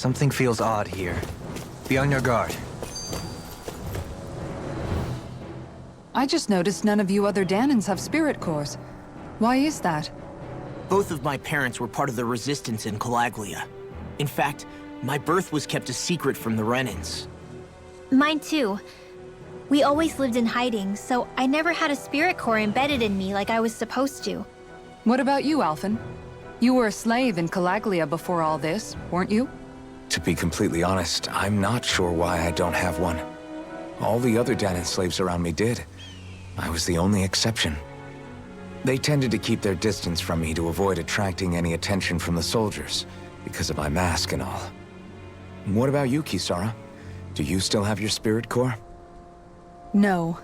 Something feels odd here. Be on your guard. I just noticed none of you other Danans have spirit cores. Why is that? Both of my parents were part of the resistance in Calaglia. In fact, my birth was kept a secret from the Renans. Mine too. We always lived in hiding, so I never had a spirit core embedded in me like I was supposed to. What about you, Alphen? You were a slave in Calaglia before all this, weren't you? To be completely honest, I'm not sure why I don't have one. All the other Danan slaves around me did. I was the only exception. They tended to keep their distance from me to avoid attracting any attention from the soldiers, because of my mask and all. What about you, Kisara? Do you still have your spirit core? No.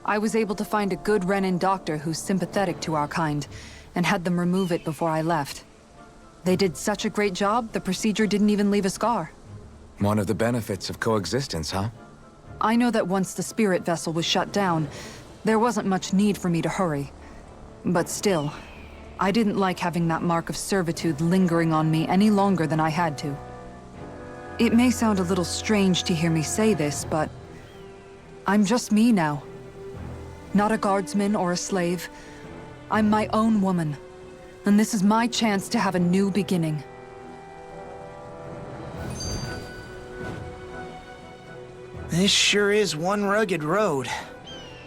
I was able to find a good Renan doctor who's sympathetic to our kind, and had them remove it before I left. They did such a great job, the procedure didn't even leave a scar. One of the benefits of coexistence, huh? I know that once the spirit vessel was shut down, there wasn't much need for me to hurry. But still, I didn't like having that mark of servitude lingering on me any longer than I had to. It may sound a little strange to hear me say this, but I'm just me now. Not a guardsman or a slave. I'm my own woman, and this is my chance to have a new beginning. This sure is one rugged road.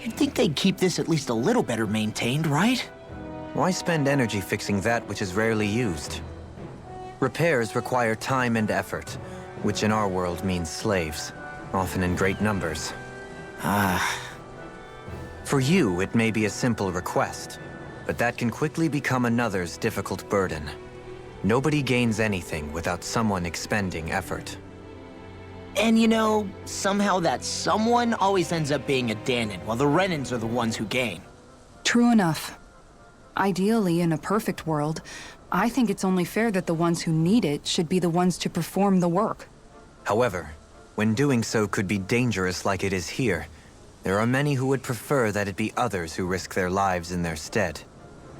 You'd think they'd keep this at least a little better maintained, right? Why spend energy fixing that which is rarely used? Repairs require time and effort, which in our world means slaves, often in great numbers. For you, it may be a simple request, but that can quickly become another's difficult burden. Nobody gains anything without someone expending effort. And you know, somehow that someone always ends up being a Danan, while the Renans are the ones who gain. True enough. Ideally, in a perfect world, I think it's only fair that the ones who need it should be the ones to perform the work. However, when doing so could be dangerous like it is here, there are many who would prefer that it be others who risk their lives in their stead.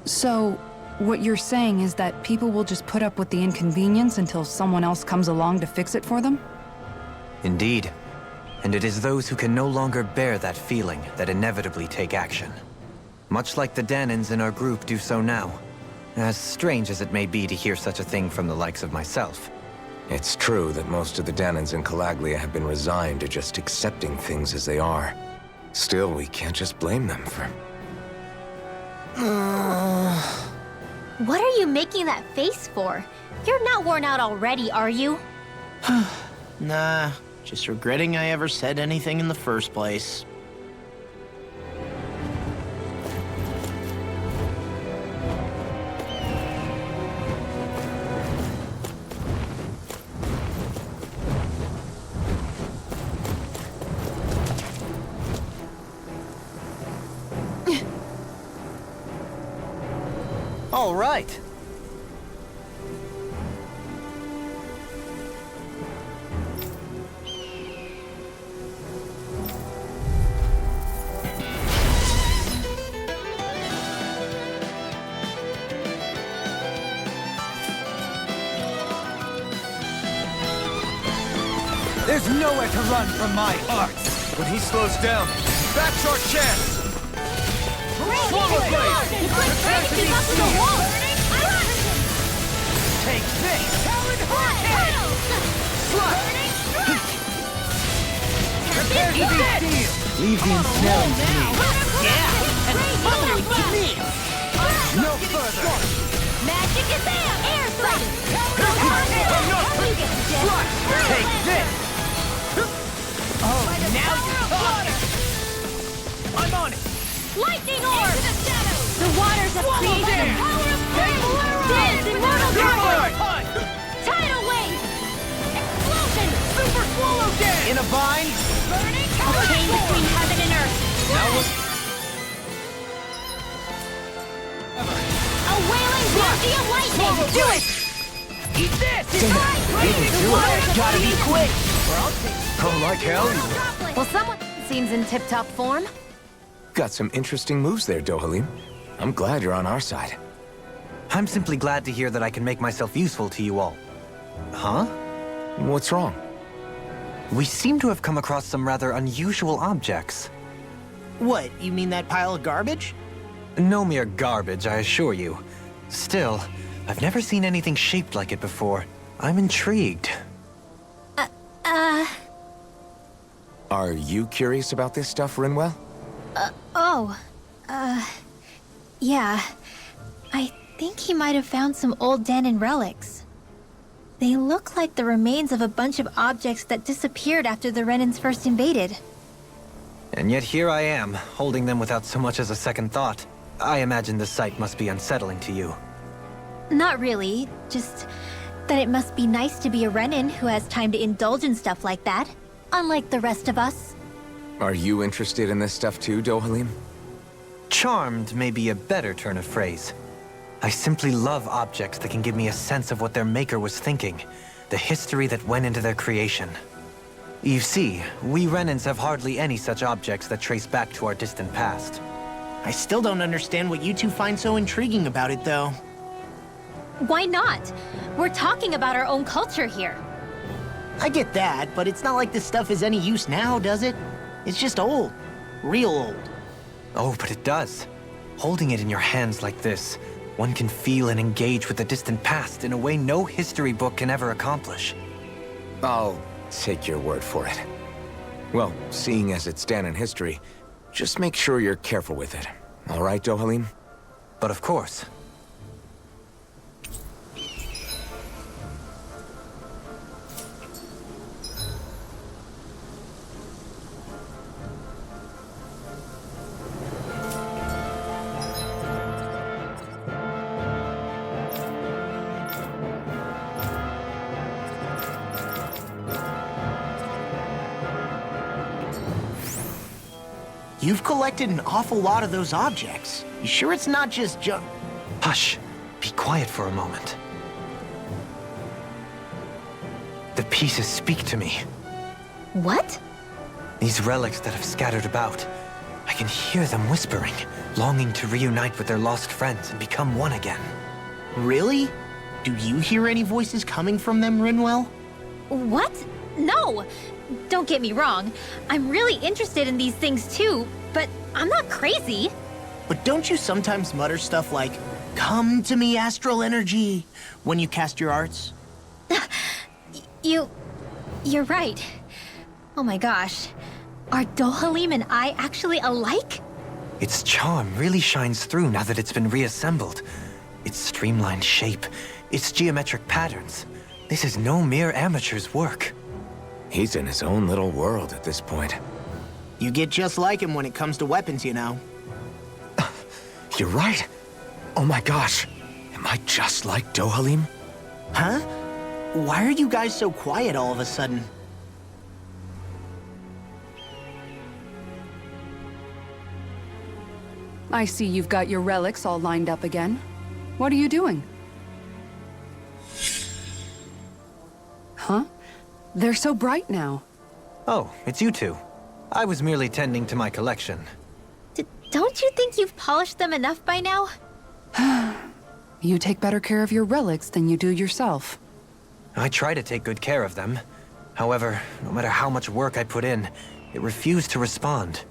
So, what you're saying is that people will just put up with the inconvenience until someone else comes along to fix it for them? Indeed. And it is those who can no longer bear that feeling that inevitably take action. Much like the Danans in our group do so now. As strange as it may be to hear such a thing from the likes of myself. It's true that most of the Danans in Calaglia have been resigned to just accepting things as they are. Still, we can't just blame them for... What are you making that face for? You're not worn out already, are you? Nah, just regretting I ever said anything in the first place. All right. There's nowhere to run from my heart! When he slows down, that's our chance! Swallow blade! Prepare to be sealed! Take this! Slash! Prepare to be sealed! Leave the ensnaring to me. Yeah! And finally to me! No further! Magic is there! Air fight! Take this! Oh, now you're talking! I'm on it! Lightning orb! The waters of creation! Dance immortal power! Tidal wave! Explosion! Super swallow dance! In a bind? A chain between heaven and earth! A wailing blanket of lightning! Do it! Eat this! The waters of Gotta be creation! quick! Oh, like hell you will. Well, someone seems in tip-top form. Got some interesting moves there, Dohalim. I'm glad you're on our side. I'm simply glad to hear that I can make myself useful to you all. Huh? What's wrong? We seem to have come across some rather unusual objects. What, you mean that pile of garbage? No mere garbage, I assure you. Still, I've never seen anything shaped like it before. I'm intrigued. Are you curious about this stuff, Rinwell? Yeah. I think he might have found some old Danon relics. They look like the remains of a bunch of objects that disappeared after the Renans first invaded. And yet here I am, holding them without so much as a second thought. I imagine the sight must be unsettling to you. Not really, just that it must be nice to be a Renan who has time to indulge in stuff like that, unlike the rest of us. Are you interested in this stuff too, Dohalim? Charmed may be a better turn of phrase. I simply love objects that can give me a sense of what their maker was thinking, the history that went into their creation. You see, we Renans have hardly any such objects that trace back to our distant past. I still don't understand what you two find so intriguing about it, though. Why not? We're talking about our own culture here. I get that, but it's not like this stuff is any use now, does it? It's just old. Real old. Oh, but it does. Holding it in your hands like this, one can feel and engage with the distant past in a way no history book can ever accomplish. I'll take your word for it. Well, seeing as it's Danon history, just make sure you're careful with it. All right, Dohalim? But of course. You've collected an awful lot of those objects. You sure it's not just junk? Hush. Be quiet for a moment. The pieces speak to me. What? These relics that have scattered about. I can hear them whispering, longing to reunite with their lost friends and become one again. Really? Do you hear any voices coming from them, Rinwell? What? No! Don't get me wrong. I'm really interested in these things too, but I'm not crazy. But don't you sometimes mutter stuff like, "Come to me, astral energy," when you cast your arts? You're right. Oh my gosh. Are Dohalim and I actually alike? Its charm really shines through now that it's been reassembled. Its streamlined shape, its geometric patterns. This is no mere amateur's work. He's in his own little world at this point. You get just like him when it comes to weapons, you know. You're right. Oh my gosh. Am I just like Dohalim? Huh? Why are you guys so quiet all of a sudden? I see you've got your relics all lined up again. What are you doing? Huh? They're so bright now. Oh, it's you two. I was merely tending to my collection. Don't you think you've polished them enough by now? You take better care of your relics than you do yourself. I try to take good care of them. However, no matter how much work I put in, it refused to respond.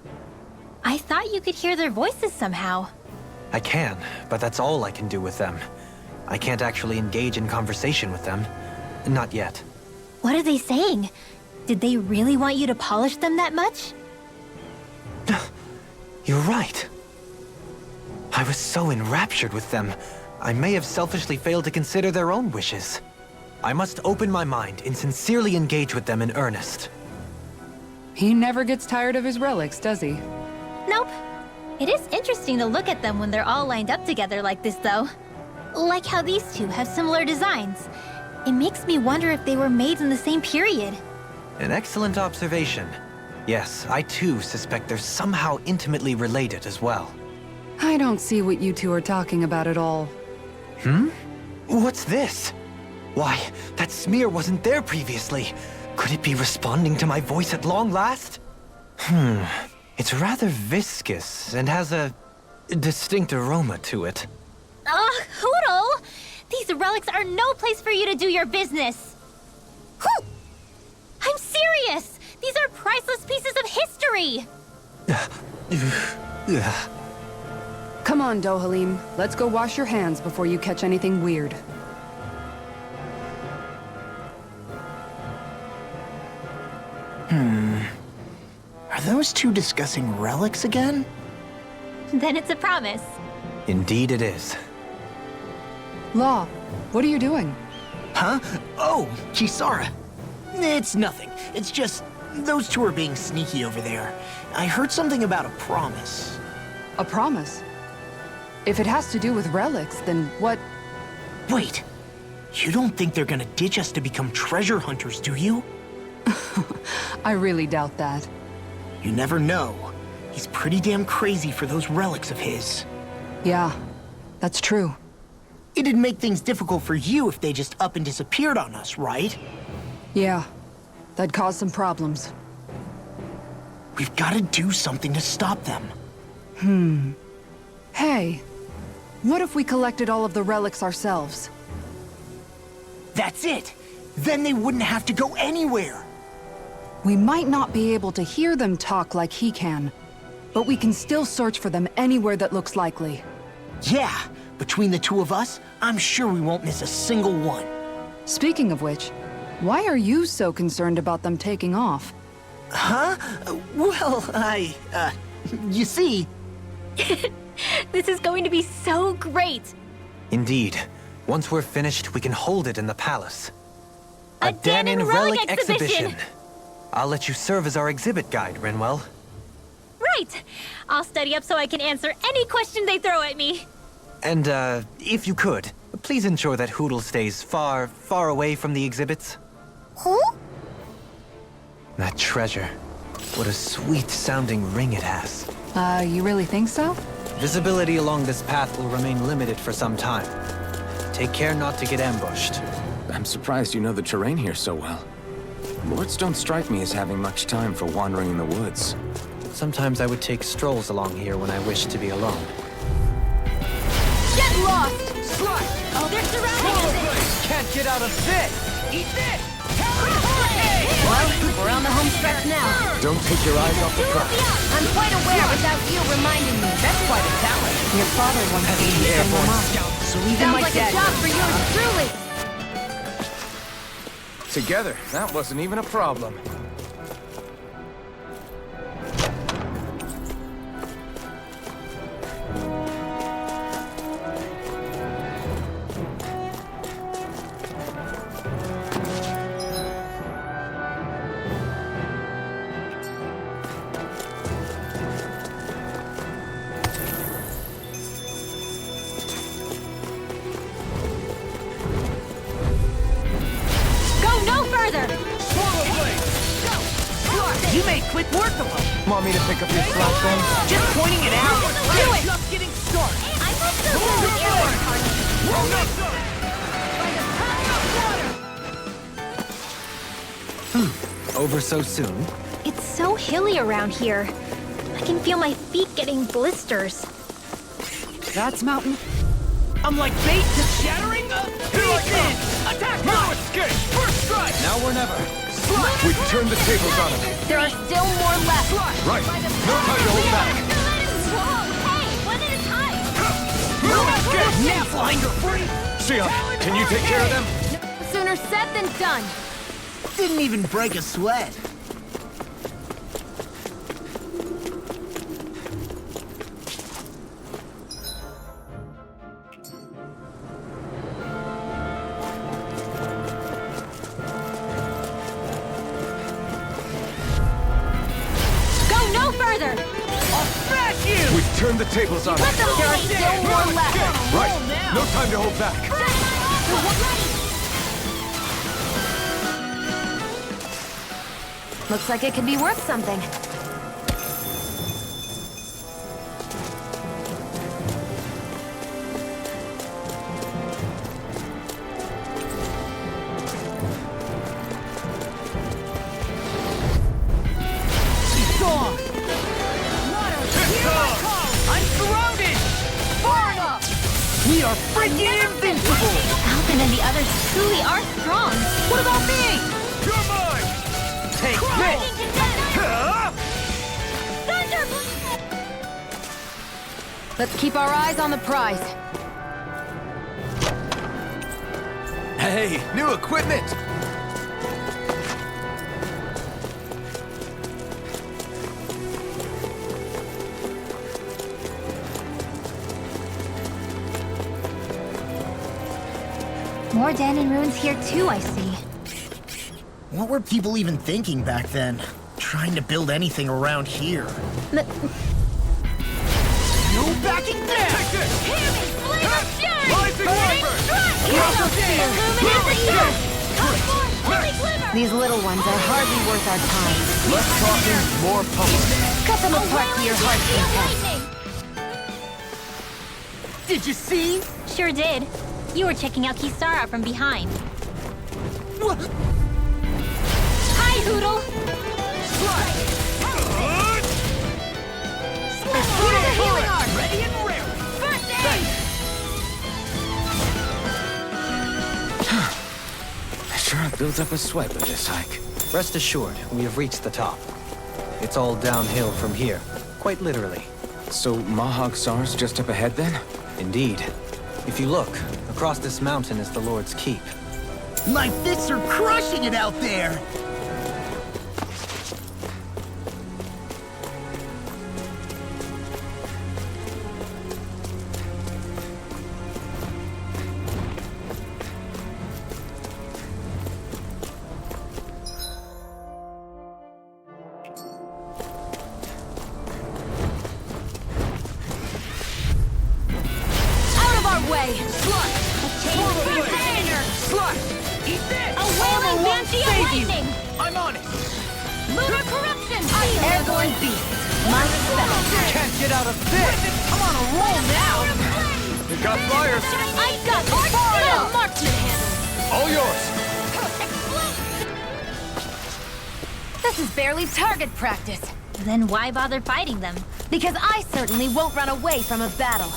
I thought you could hear their voices somehow. I can, but that's all I can do with them. I can't actually engage in conversation with them. Not yet. What are they saying? Did they really want you to polish them that much? You're right. I was so enraptured with them, I may have selfishly failed to consider their own wishes. I must open my mind and sincerely engage with them in earnest. He never gets tired of his relics, does he? Nope. It is interesting to look at them when they're all lined up together like this, though. Like how these two have similar designs. It makes me wonder if they were made in the same period. An excellent observation. Yes, I too suspect they're somehow intimately related as well. I don't see what you two are talking about at all. What's this? Why, that smear wasn't there previously. Could it be responding to my voice at long last? It's rather viscous and has a distinct aroma to it. Hoodle! These relics are no place for you to do your business! Whew! priceless pieces of history! Come on, Dohalim. Let's go wash your hands before you catch anything weird. Are those two discussing relics again? Then it's a promise. Indeed it is. Law, what are you doing? Huh? Oh, Kisara. It's nothing. It's just those two are being sneaky over there. I heard something about a promise. A promise? If it has to do with relics, then what? Wait. You don't think they're gonna ditch us to become treasure hunters, do you? I really doubt that. You never know. He's pretty damn crazy for those relics of his. Yeah, that's true. It'd make things difficult for you if they just up and disappeared on us, right? Yeah, that'd cause some problems. We've gotta do something to stop them. Hey, what if we collected all of the relics ourselves? That's it! Then they wouldn't have to go anywhere! We might not be able to hear them talk like he can, but we can still search for them anywhere that looks likely. Yeah, between the two of us, I'm sure we won't miss a single one. Speaking of which, why are you so concerned about them taking off? Huh? Well, you see... This is going to be so great! Indeed. Once we're finished, we can hold it in the palace. A Danon relic exhibition! I'll let you serve as our exhibit guide, Renwell. Right! I'll study up so I can answer any question they throw at me. And, if you could, please ensure that Hootle stays far, far away from the exhibits. Who? That treasure. What a sweet-sounding ring it has. You really think so? Visibility along this path will remain limited for some time. Take care not to get ambushed. I'm surprised you know the terrain here so well. Lords don't strike me as having much time for wandering in the woods. Sometimes I would take strolls along here when I wished to be alone. Get lost! Slide! Oh, they're surrounding us! Can't get out of this! Eat this! Well, we're on the home stretch now. Don't take your eyes off the prize. I'm quite aware without you reminding me. That's quite a talent. Your father once gave me some remarks. So even Sounds my like dad... a job for yours truly. Together, that wasn't even a problem. You made quick work of them. Want me to pick up your slack then? Just pointing it out. Do it! Just getting started. I thought so was airborne target. Over so soon? It's so hilly around here. I can feel my feet getting blisters. That's mountain. I'm like bait to shattering a pieces. Attack! No escape! First strike! Now or never. We turned the tables on him. There are still more left. Right. No time to hold back. Whoa, hey, one at a time. No escape! Snapfinder free. Sion, can you take care of them? Sooner said than done. Didn't even break a sweat. Further! I'll smash you! We've turned the tables on him. There are still more left. Right. No time to hold back. Looks like it could be worth something. We are freaking invincible! Alvin and the others truly are strong. What about me? You're mine! Take this! Let's keep our eyes on the prize. Hey, new equipment! More Danon ruins here too, I see. What were people even thinking back then? Trying to build anything around here. But No backing down! Take this! Fury! Rising Wyvern! These little ones are hardly worth our time. Less talking, more pummeling. Cut them apart to your heart's content. Did you see? Sure did. You were checking out Kisara from behind. Hi, Hoodle! Here's a healing arm! Ready and ready! First aid! I sure have built up a sweat with this hike. Rest assured, we have reached the top. It's all downhill from here, quite literally. So Mahag Sar's just up ahead then? Indeed. If you look, across this mountain is the Lord's Keep. My fists are crushing it out there! I'm on it! Lunar corruption! Airborne beast. My spell. Can't get out of this! I'm on a roll now. We got flyers! I got Orbital marksman handle! All yours! This is barely target practice. Then why bother fighting them? Because I certainly won't run away from a battle.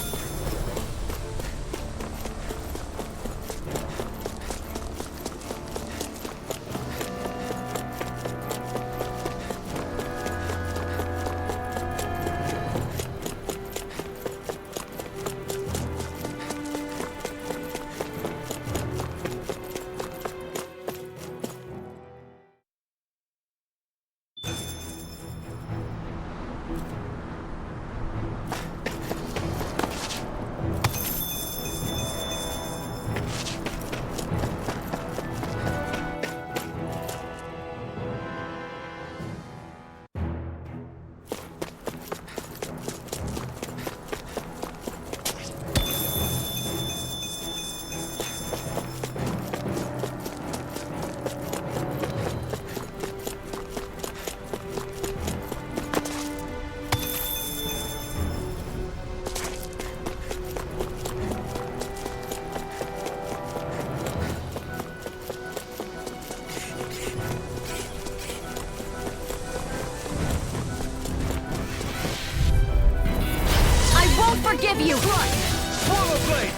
Forgive you! Swallow blade!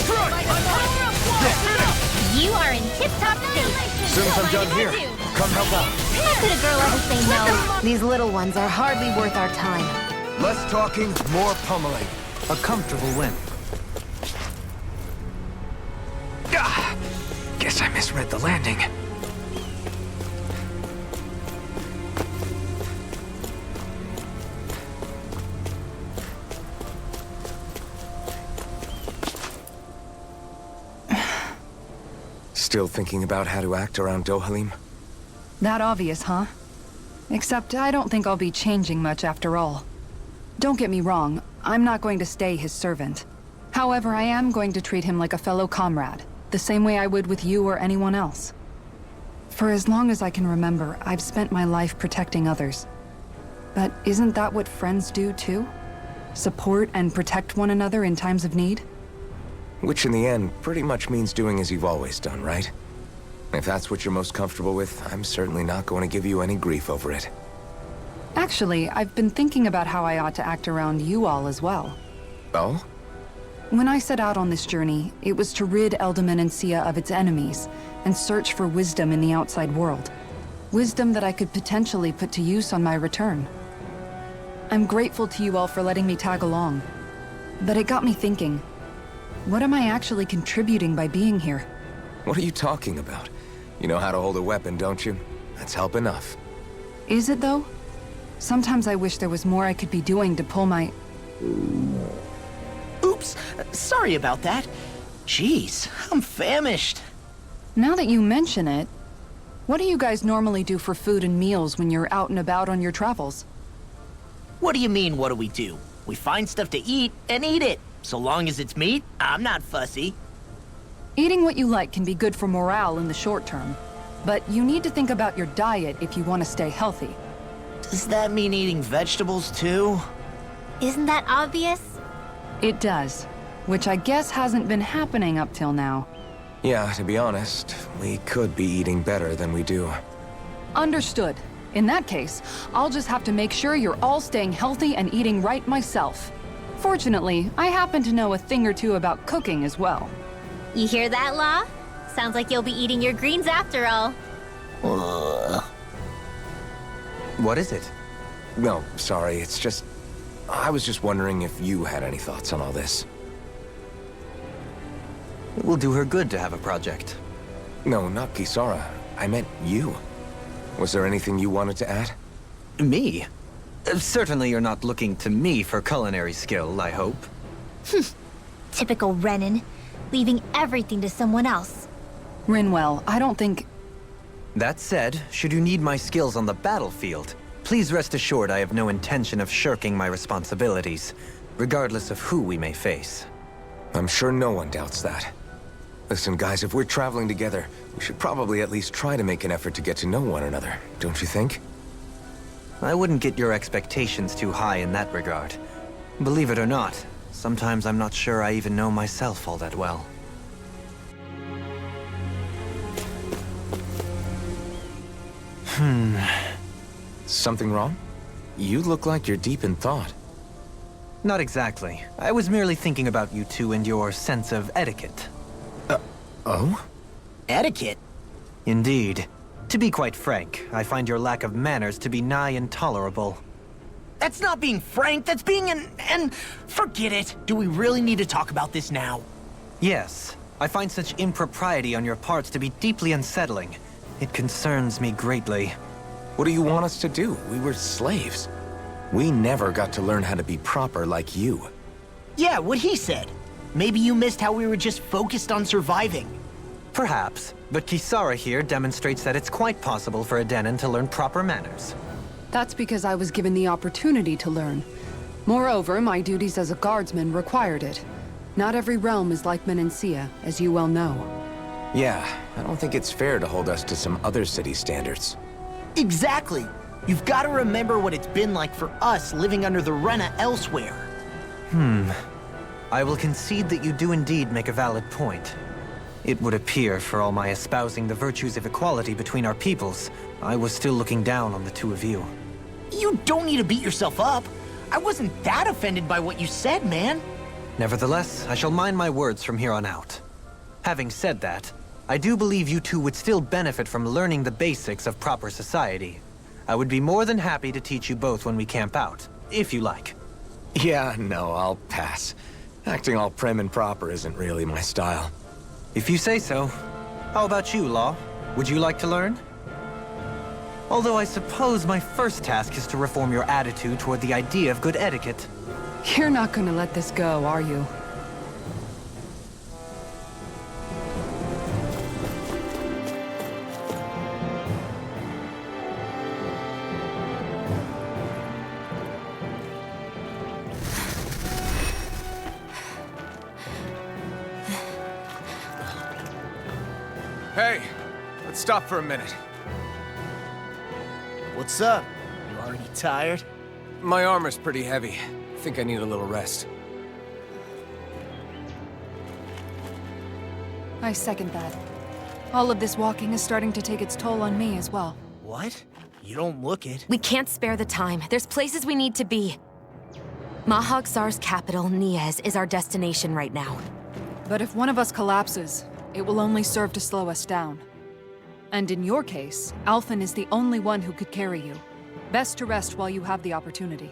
Strike! You are in tip-top shape. As soon as I'm done here, come help out. How could a girl ever say no? These little ones are hardly worth our time. Less talking, more pummeling. A comfortable win. Guess I misread the landing. Still thinking about how to act around Dohalim? That obvious, huh? Except I don't think I'll be changing much after all. Don't get me wrong, I'm not going to stay his servant. However, I am going to treat him like a fellow comrade, the same way I would with you or anyone else. For as long as I can remember, I've spent my life protecting others. But isn't that what friends do too? Support and protect one another in times of need? Which in the end pretty much means doing as you've always done, right? If that's what you're most comfortable with, I'm certainly not going to give you any grief over it. Actually, I've been thinking about how I ought to act around you all as well. Oh? When I set out on this journey, it was to rid Eldaman and Sia of its enemies, and search for wisdom in the outside world. Wisdom that I could potentially put to use on my return. I'm grateful to you all for letting me tag along. But it got me thinking, what am I actually contributing by being here? What are you talking about? You know how to hold a weapon, don't you? That's help enough. Is it though? Sometimes I wish there was more I could be doing to pull my... Oops, sorry about that. Jeez, I'm famished. Now that you mention it, what do you guys normally do for food and meals when you're out and about on your travels? What do you mean, what do we do? We find stuff to eat and eat it. So long as it's meat, I'm not fussy. Eating what you like can be good for morale in the short term, but you need to think about your diet if you want to stay healthy. Does that mean eating vegetables too? Isn't that obvious? It does, which I guess hasn't been happening up till now. Yeah, to be honest, we could be eating better than we do. Understood. In that case, I'll just have to make sure you're all staying healthy and eating right myself. Fortunately, I happen to know a thing or two about cooking as well. You hear that, Law? Sounds like you'll be eating your greens after all. What is it? No, sorry, it's just... I was just wondering if you had any thoughts on all this. It will do her good to have a project. No, not Kisara. I meant you. Was there anything you wanted to add? Me? Certainly you're not looking to me for culinary skill, I hope. Typical Renan, leaving everything to someone else. Rinwell, I don't think... That said, should you need my skills on the battlefield, please rest assured I have no intention of shirking my responsibilities, regardless of who we may face. I'm sure no one doubts that. Listen, guys, if we're traveling together, we should probably at least try to make an effort to get to know one another, don't you think? I wouldn't get your expectations too high in that regard. Believe it or not, sometimes I'm not sure I even know myself all that well. Something wrong? You look like you're deep in thought. Not exactly. I was merely thinking about you two and your sense of etiquette. Oh? Etiquette? Indeed. To be quite frank, I find your lack of manners to be nigh intolerable. That's not being frank, that's being and forget it. Do we really need to talk about this now? Yes, I find such impropriety on your parts to be deeply unsettling. It concerns me greatly. What do you want us to do? We were slaves. We never got to learn how to be proper like you. Yeah, what he said. Maybe you missed how we were just focused on surviving. Perhaps, but Kisara here demonstrates that it's quite possible for a Denon to learn proper manners. That's because I was given the opportunity to learn. Moreover, my duties as a guardsman required it. Not every realm is like Menancia, as you well know. Yeah, I don't think it's fair to hold us to some other city standards. Exactly. You've got to remember what it's been like for us living under the Rena elsewhere. I will concede that you do indeed make a valid point. It would appear, for all my espousing the virtues of equality between our peoples, I was still looking down on the two of you. You don't need to beat yourself up. I wasn't that offended by what you said, man. Nevertheless, I shall mind my words from here on out. Having said that, I do believe you two would still benefit from learning the basics of proper society. I would be more than happy to teach you both when we camp out, if you like. Yeah, no, I'll pass. Acting all prim and proper isn't really my style. If you say so. How about you, Law? Would you like to learn? Although I suppose my first task is to reform your attitude toward the idea of good etiquette. You're not gonna let this go, are you? Hey, let's stop for a minute. What's up? You already tired? My armor's pretty heavy. I think I need a little rest. I second that. All of this walking is starting to take its toll on me as well. What? You don't look it. We can't spare the time. There's places we need to be. Mahag-Sar's capital, Niez, is our destination right now. But if one of us collapses, it will only serve to slow us down. And in your case, Alphen is the only one who could carry you. Best to rest while you have the opportunity.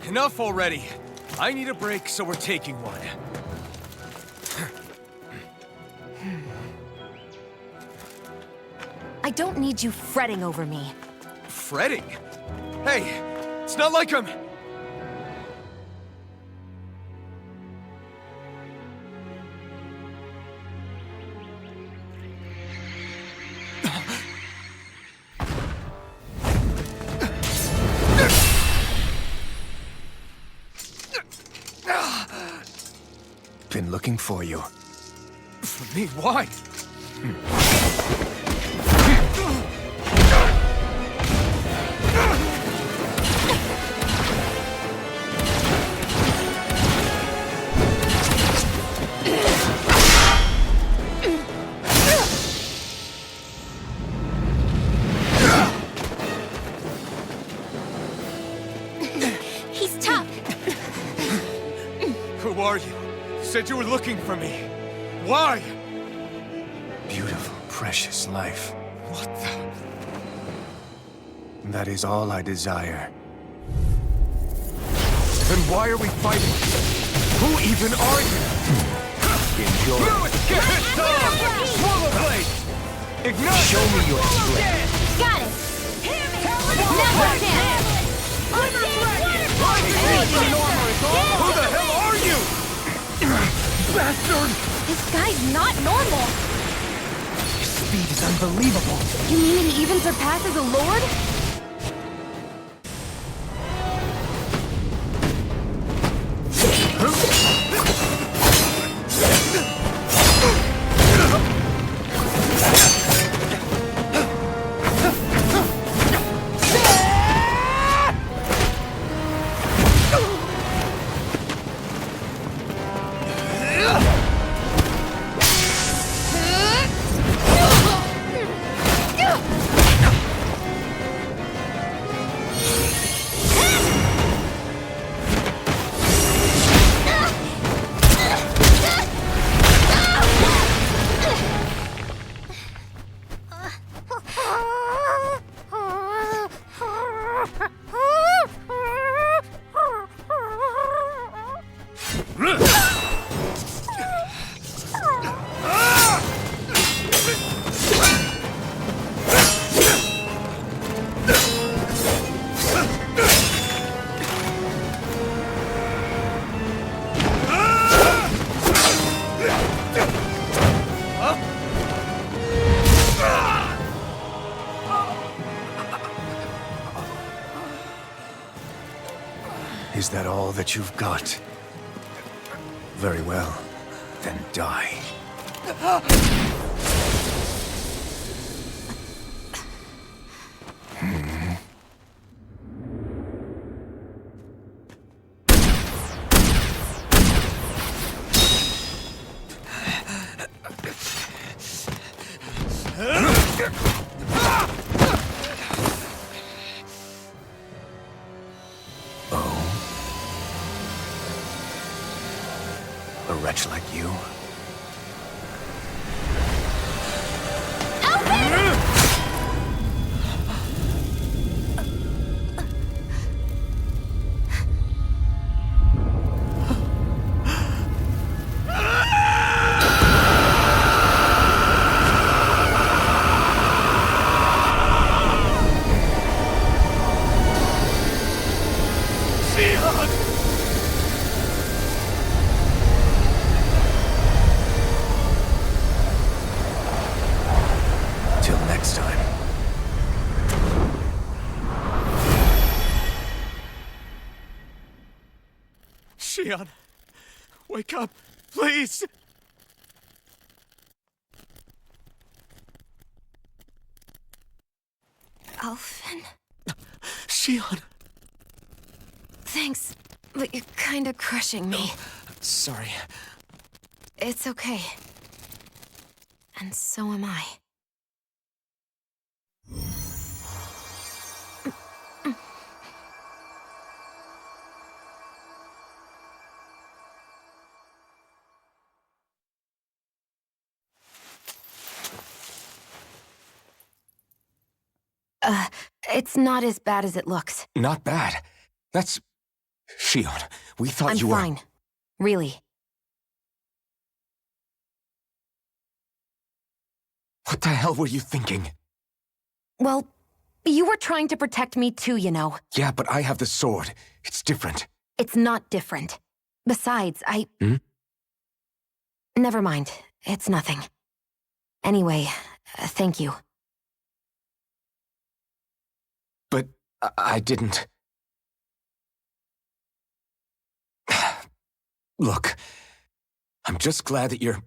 Enough already. I need a break, so we're taking one. I don't need you fretting over me. Fretting? Hey, it's not like I'm... Been looking for you. For me, why? He's tough. Who are you? You said you were looking for me. Why? Beautiful, precious life. What the... That is all I desire. Then why are we fighting? Who even are you? Enjoy. Get pissed off! Swallow blade! Ignite! Show me your strength. Got it. Now down. Who the hell are you? Bastard! This guy's not normal. His speed is unbelievable. You mean he even surpasses a lord? Is that all that you've got? Very well. Then die. A wretch like you? Till next time. Shion, wake up, please! Alphen? Shion! Thanks, but you're kinda crushing me. Sorry. It's okay. And so am I. It's not as bad as it looks. Not bad. That's... Shion, we thought I'm you were... fine. Really. What the hell were you thinking? Well, you were trying to protect me too, you know. Yeah, but I have the sword. It's different. It's not different. Besides, Never mind. It's nothing. Anyway, thank you. But I didn't... Look, I'm just glad that you're...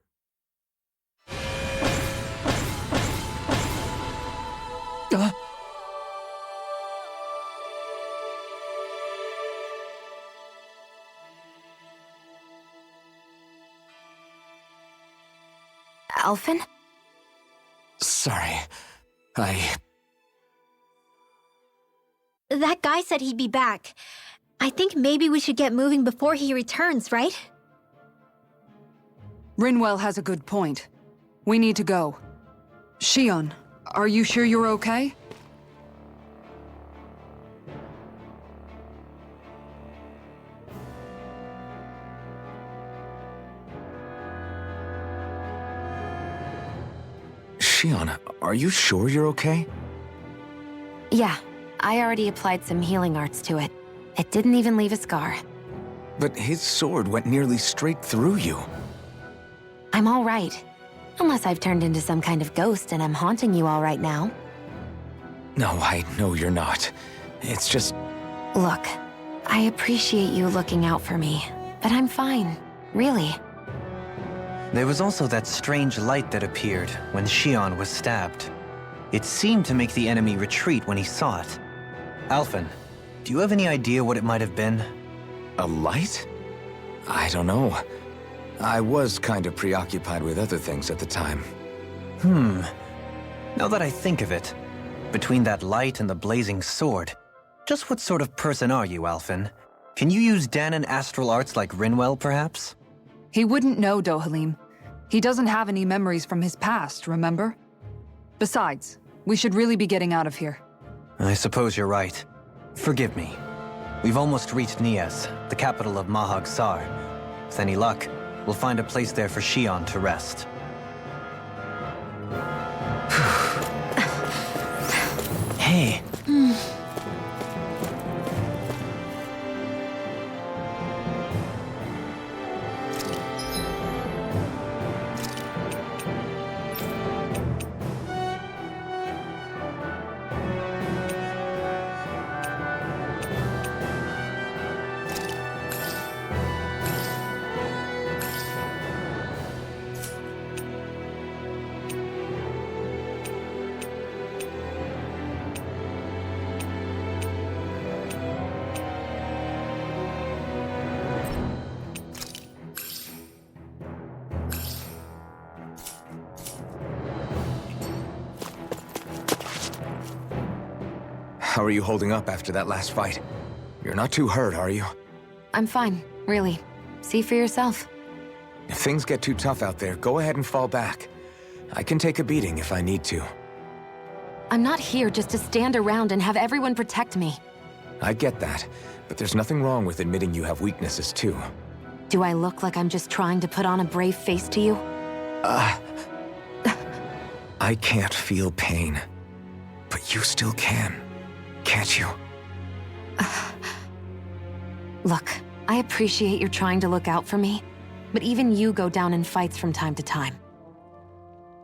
Alphen? Sorry. That guy said he'd be back. I think maybe we should get moving before he returns, right? Rinwell has a good point. We need to go. Shion, are you sure you're okay? Shion, are you sure you're okay? Yeah, I already applied some healing arts to it. It didn't even leave a scar. But his sword went nearly straight through you. I'm all right. Unless I've turned into some kind of ghost and I'm haunting you all right now. No, I know you're not. It's just... Look, I appreciate you looking out for me, but I'm fine. Really. There was also that strange light that appeared when Shion was stabbed. It seemed to make the enemy retreat when he saw it. Alphen, do you have any idea what it might have been? A light? I don't know. I was kind of preoccupied with other things at the time. Now that I think of it, between that light and the blazing sword, just what sort of person are you, Alphen? Can you use Danon astral arts like Rinwell, perhaps? He wouldn't know, Dohalim. He doesn't have any memories from his past, remember? Besides, we should really be getting out of here. I suppose you're right. Forgive me. We've almost reached Nies, the capital of Mahag Sar. With any luck, we'll find a place there for Shion to rest. Hey. How are you holding up after that last fight? You're not too hurt, are you? I'm fine, really. See for yourself. If things get too tough out there, go ahead and fall back. I can take a beating if I need to. I'm not here just to stand around and have everyone protect me. I get that, but there's nothing wrong with admitting you have weaknesses too. Do I look like I'm just trying to put on a brave face to you? I can't feel pain, but you still can, can't you? Look, I appreciate you're trying to look out for me, but even you go down in fights from time to time.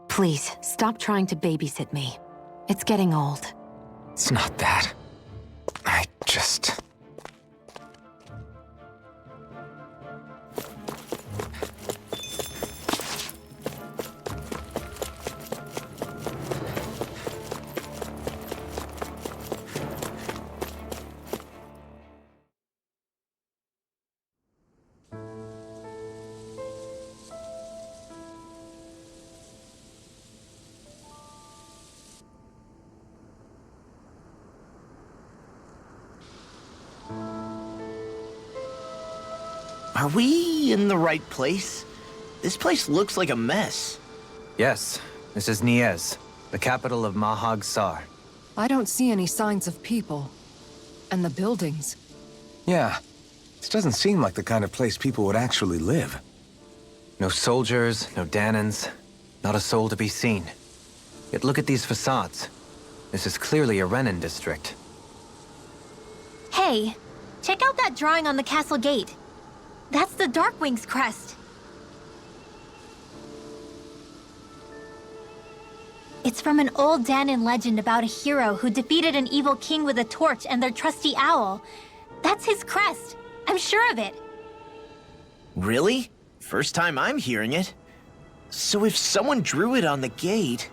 Please, stop trying to babysit me. It's getting old. It's not that. I just... Are we in the right place? This place looks like a mess. Yes, this is Nies, the capital of Mahag Sar. I don't see any signs of people. And the buildings. Yeah, this doesn't seem like the kind of place people would actually live. No soldiers, no Danans, not a soul to be seen. Yet look at these facades. This is clearly a Renan district. Hey, check out that drawing on the castle gate. That's the Darkwing's crest. It's from an old Danan legend about a hero who defeated an evil king with a torch and their trusty owl. That's his crest. I'm sure of it. Really? First time I'm hearing it. So if someone drew it on the gate...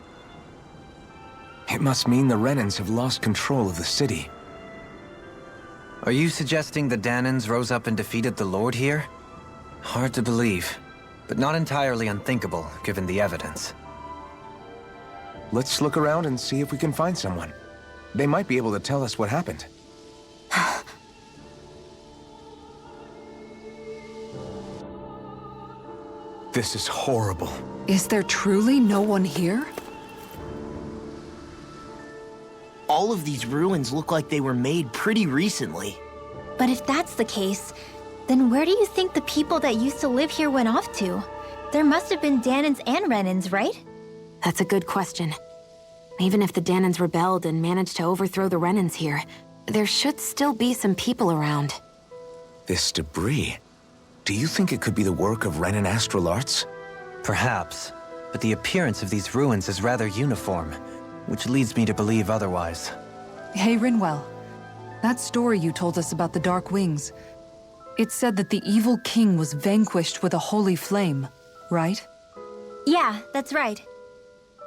It must mean the Renans have lost control of the city. Are you suggesting the Danans rose up and defeated the Lord here? Hard to believe, but not entirely unthinkable, given the evidence. Let's look around and see if we can find someone. They might be able to tell us what happened. This is horrible. Is there truly no one here? All of these ruins look like they were made pretty recently. But if that's the case, then where do you think the people that used to live here went off to? There must have been Danans and Renans, right? That's a good question. Even if the Danans rebelled and managed to overthrow the Renans here, there should still be some people around. This debris. Do you think it could be the work of Renan astral arts? Perhaps, but the appearance of these ruins is rather uniform, which leads me to believe otherwise. Hey, Rinwell. That story you told us about the Dark Wings. It said that the evil king was vanquished with a holy flame, right? Yeah, that's right.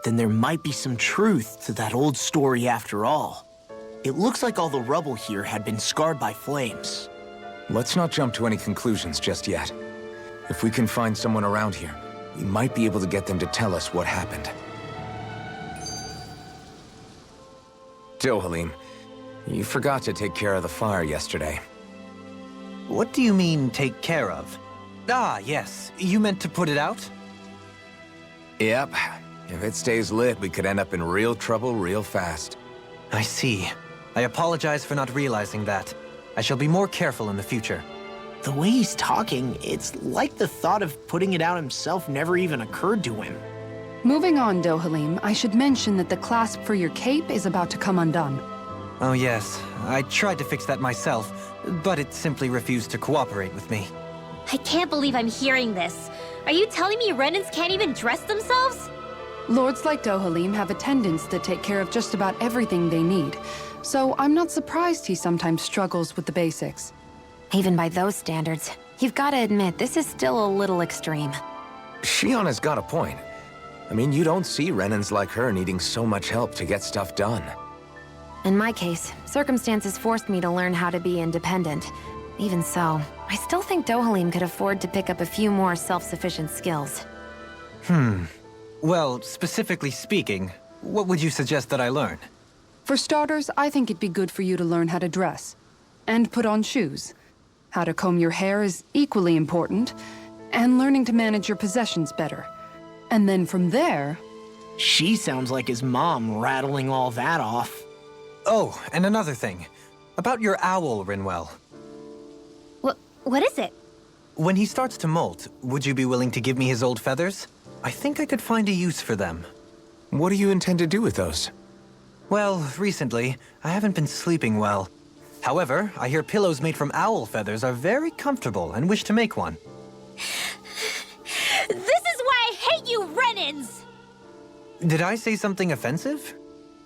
Then there might be some truth to that old story after all. It looks like all the rubble here had been scarred by flames. Let's not jump to any conclusions just yet. If we can find someone around here, we might be able to get them to tell us what happened. Dohalim, you forgot to take care of the fire yesterday. What do you mean, take care of? Ah, yes. You meant to put it out? Yep. If it stays lit, we could end up in real trouble real fast. I see. I apologize for not realizing that. I shall be more careful in the future. The way he's talking, it's like the thought of putting it out himself never even occurred to him. Moving on, Dohalim, I should mention that the clasp for your cape is about to come undone. Oh yes, I tried to fix that myself, but it simply refused to cooperate with me. I can't believe I'm hearing this. Are you telling me Renans can't even dress themselves? Lords like Dohalim have attendants that take care of just about everything they need, so I'm not surprised he sometimes struggles with the basics. Even by those standards, you've got to admit this is still a little extreme. Shionna's got a point. I mean, you don't see Renans like her needing so much help to get stuff done. In my case, circumstances forced me to learn how to be independent. Even so, I still think Dohalim could afford to pick up a few more self-sufficient skills. Well, specifically speaking, what would you suggest that I learn? For starters, I think it'd be good for you to learn how to dress. And put on shoes. How to comb your hair is equally important. And learning to manage your possessions better. And then from there... She sounds like his mom rattling all that off. Oh, and another thing. About your owl, Rinwell. What is it? When he starts to molt, would you be willing to give me his old feathers? I think I could find a use for them. What do you intend to do with those? Well, recently, I haven't been sleeping well. However, I hear pillows made from owl feathers are very comfortable and wish to make one. This is why I hate you, Renans! Did I say something offensive?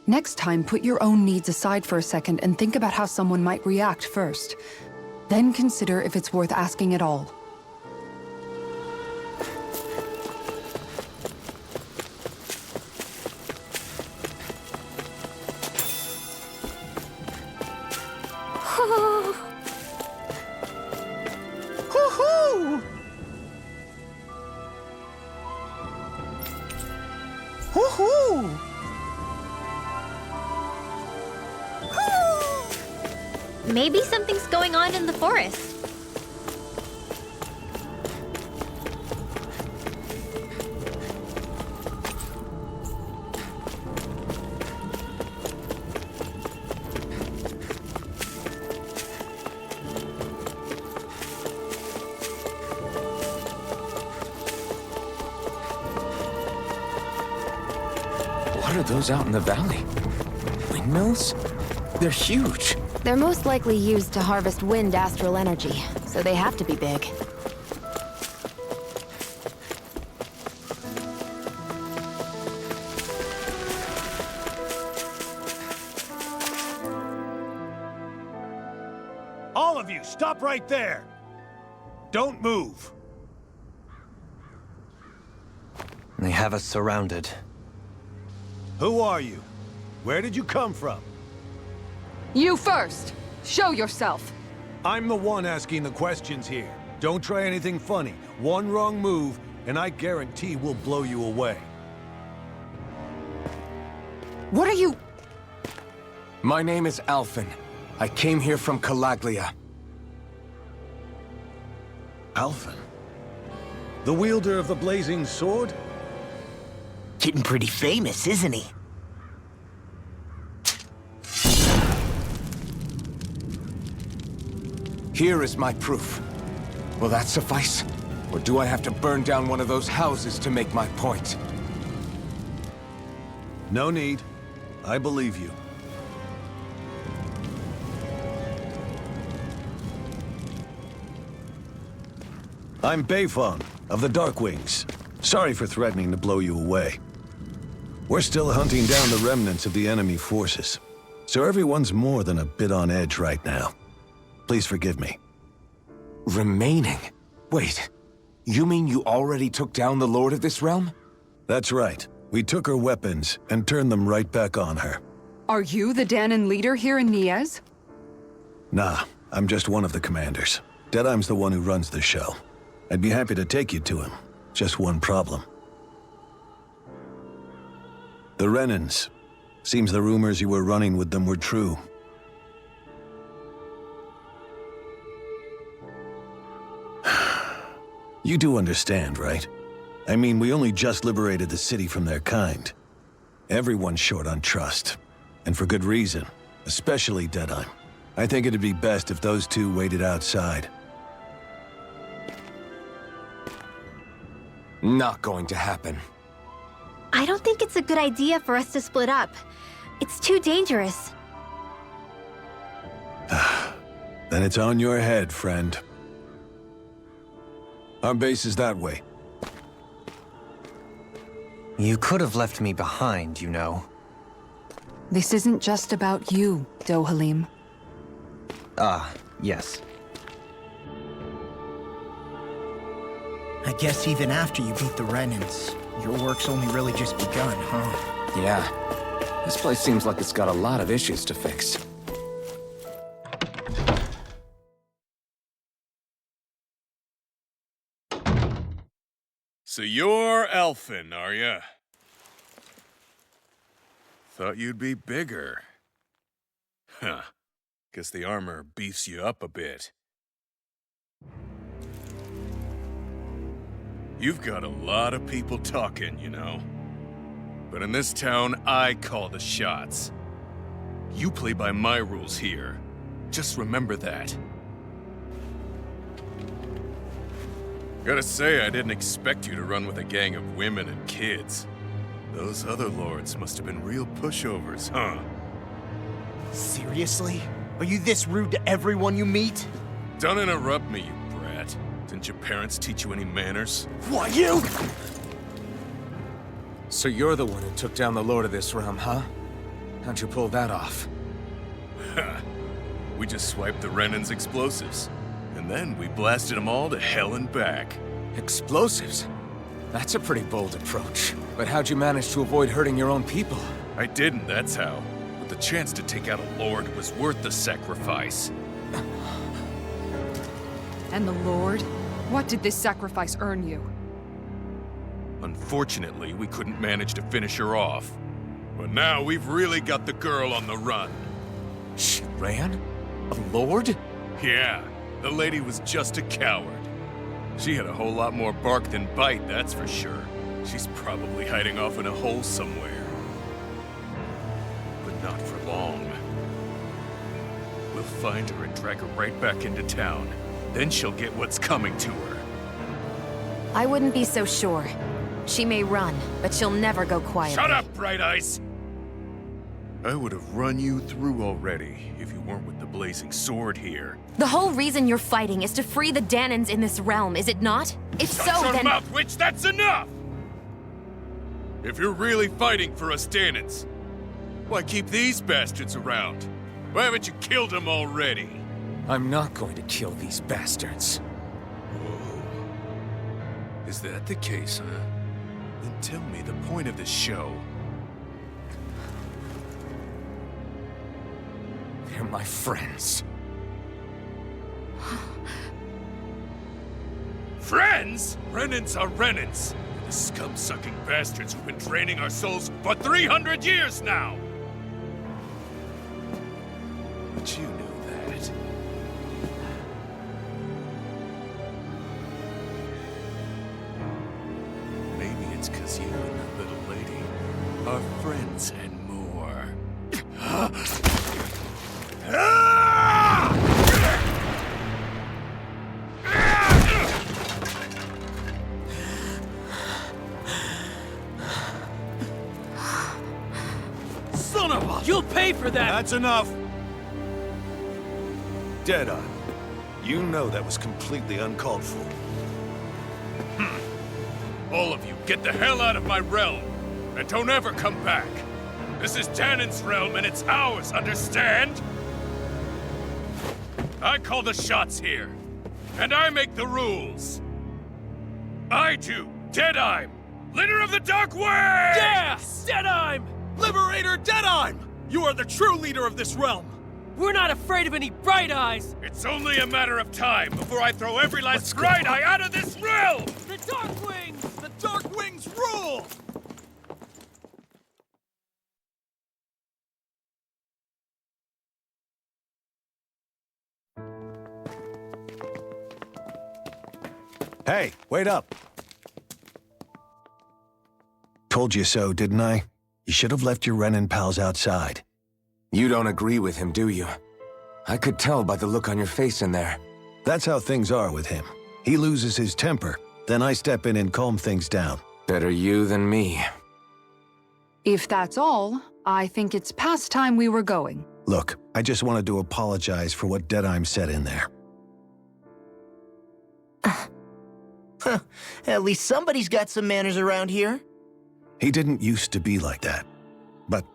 Next time, put your own needs aside for a second and think about how someone might react first. Then consider if it's worth asking at all. Hoo-hoo! Hoo-hoo! Maybe something's going on in the forest. What are those out in the valley? Windmills? They're huge. They're most likely used to harvest wind astral energy, so they have to be big. All of you, stop right there! Don't move! They have us surrounded. Who are you? Where did you come from? You first! Show yourself! I'm the one asking the questions here. Don't try anything funny. One wrong move, and I guarantee we'll blow you away. What are you... My name is Alphen. I came here from Calaglia. Alphen? The wielder of the blazing sword? Getting pretty famous, isn't he? Here is my proof. Will that suffice? Or do I have to burn down one of those houses to make my point? No need. I believe you. I'm Beifong, of the Darkwings. Sorry for threatening to blow you away. We're still hunting down the remnants of the enemy forces, so everyone's more than a bit on edge right now. Please forgive me. Remaining? Wait, you mean you already took down the Lord of this realm? That's right. We took her weapons and turned them right back on her. Are you the Danon leader here in Niez? Nah, I'm just one of the commanders. Deadeye's the one who runs the show. I'd be happy to take you to him. Just one problem. The Renans. Seems the rumors you were running with them were true. You do understand, right? I mean, we only just liberated the city from their kind. Everyone's short on trust. And for good reason. Especially Deadeye. I think it'd be best if those two waited outside. Not going to happen. I don't think it's a good idea for us to split up. It's too dangerous. Then it's on your head, friend. Our base is that way. You could have left me behind, you know. This isn't just about you, Dohalim. Ah, yes. I guess even after you beat the Renans, your work's only really just begun, huh? Yeah. This place seems like it's got a lot of issues to fix. So you're Alphen, are ya? Thought you'd be bigger. Huh. Guess the armor beefs you up a bit. You've got a lot of people talking, you know. But in this town, I call the shots. You play by my rules here. Just remember that. Gotta say, I didn't expect you to run with a gang of women and kids. Those other lords must have been real pushovers, huh? Seriously? Are you this rude to everyone you meet? Don't interrupt me, you brat. Didn't your parents teach you any manners? What, you? So you're the one who took down the Lord of this realm, huh? How'd you pull that off? We just swiped the Renan's explosives. And then we blasted them all to hell and back. Explosives? That's a pretty bold approach. But how'd you manage to avoid hurting your own people? I didn't, that's how. But the chance to take out a lord was worth the sacrifice. And the Lord? What did this sacrifice earn you? Unfortunately, we couldn't manage to finish her off. But now we've really got the girl on the run. She ran? A lord? Yeah, the lady was just a coward. She had a whole lot more bark than bite, that's for sure. She's probably hiding off in a hole somewhere. But not for long. We'll find her and drag her right back into town. Then she'll get what's coming to her. I wouldn't be so sure. She may run, but she'll never go quietly. Shut up, Bright Eyes! I would have run you through already if you weren't with the blazing sword here. The whole reason you're fighting is to free the Danans in this realm, is it not? If Shut so, your then... mouth, witch! That's enough! If you're really fighting for us Danans, why keep these bastards around? Why haven't you killed them already? I'm not going to kill these bastards. Whoa. Is that the case, huh? Then tell me the point of the show. They're my friends. Friends? Renans are Renans. The scum-sucking bastards who've been draining our souls for 300 years now! But you knew that. Maybe it's 'cause you and that little lady are friends and more. Son of a... You'll pay for that! That's enough! Deadeye, you know that was completely uncalled for. All of you, get the hell out of my realm! And don't ever come back! This is Danan's realm and it's ours, understand? I call the shots here. And I make the rules. I do, Deadeye, leader of the Dark Wings! Yeah! Deadeye! Liberator Deadeye! You are the true leader of this realm! We're not afraid of any Bright Eyes! It's only a matter of time before I throw every last Bright Eye out of this realm! The Dark Wings! The Dark Wings rule! Hey, wait up! Told you so, didn't I? You should have left your Renan pals outside. You don't agree with him, do you? I could tell by the look on your face in there. That's how things are with him. He loses his temper, then I step in and calm things down. Better you than me. If that's all, I think it's past time we were going. Look, I just wanted to apologize for what Deadeye said in there. At least somebody's got some manners around here. He didn't used to be like that. But,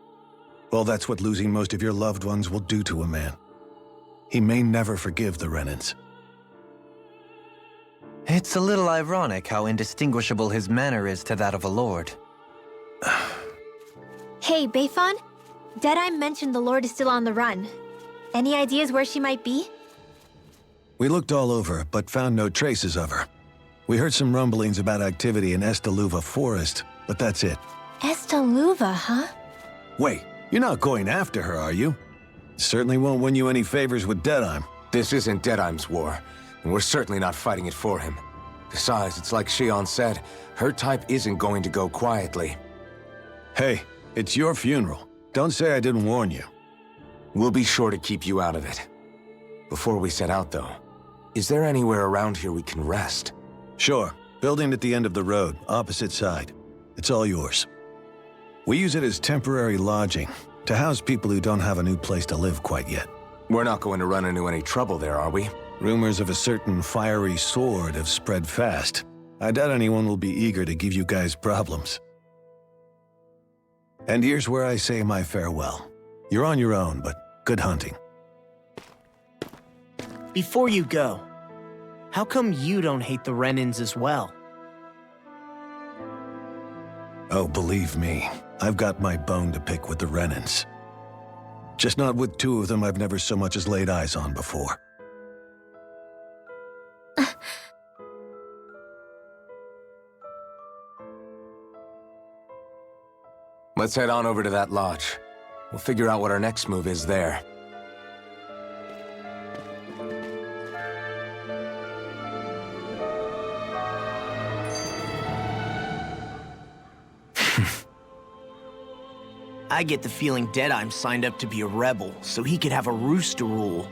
well, that's what losing most of your loved ones will do to a man. He may never forgive the Renans. It's a little ironic how indistinguishable his manner is to that of a lord. Hey, Bayfon? Deadeye mentioned the Lord is still on the run. Any ideas where she might be? We looked all over, but found no traces of her. We heard some rumblings about activity in Estaluva Forest, but that's it. Estaluva, huh? Wait, you're not going after her, are you? Certainly won't win you any favors with Deadeye. This isn't Deadeye's war, and we're certainly not fighting it for him. Besides, it's like Shion said, her type isn't going to go quietly. Hey, it's your funeral. Don't say I didn't warn you. We'll be sure to keep you out of it. Before we set out, though, is there anywhere around here we can rest? Sure. Building at the end of the road, opposite side. It's all yours. We use it as temporary lodging, to house people who don't have a new place to live quite yet. We're not going to run into any trouble there, are we? Rumors of a certain fiery sword have spread fast. I doubt anyone will be eager to give you guys problems. And here's where I say my farewell. You're on your own, but good hunting. Before you go, how come you don't hate the Renans as well? Oh, believe me, I've got my bone to pick with the Renans. Just not with two of them I've never so much as laid eyes on before. Let's head on over to that lodge. We'll figure out what our next move is there. I get the feeling Deadeye signed up to be a rebel, so he could have a roost to rule.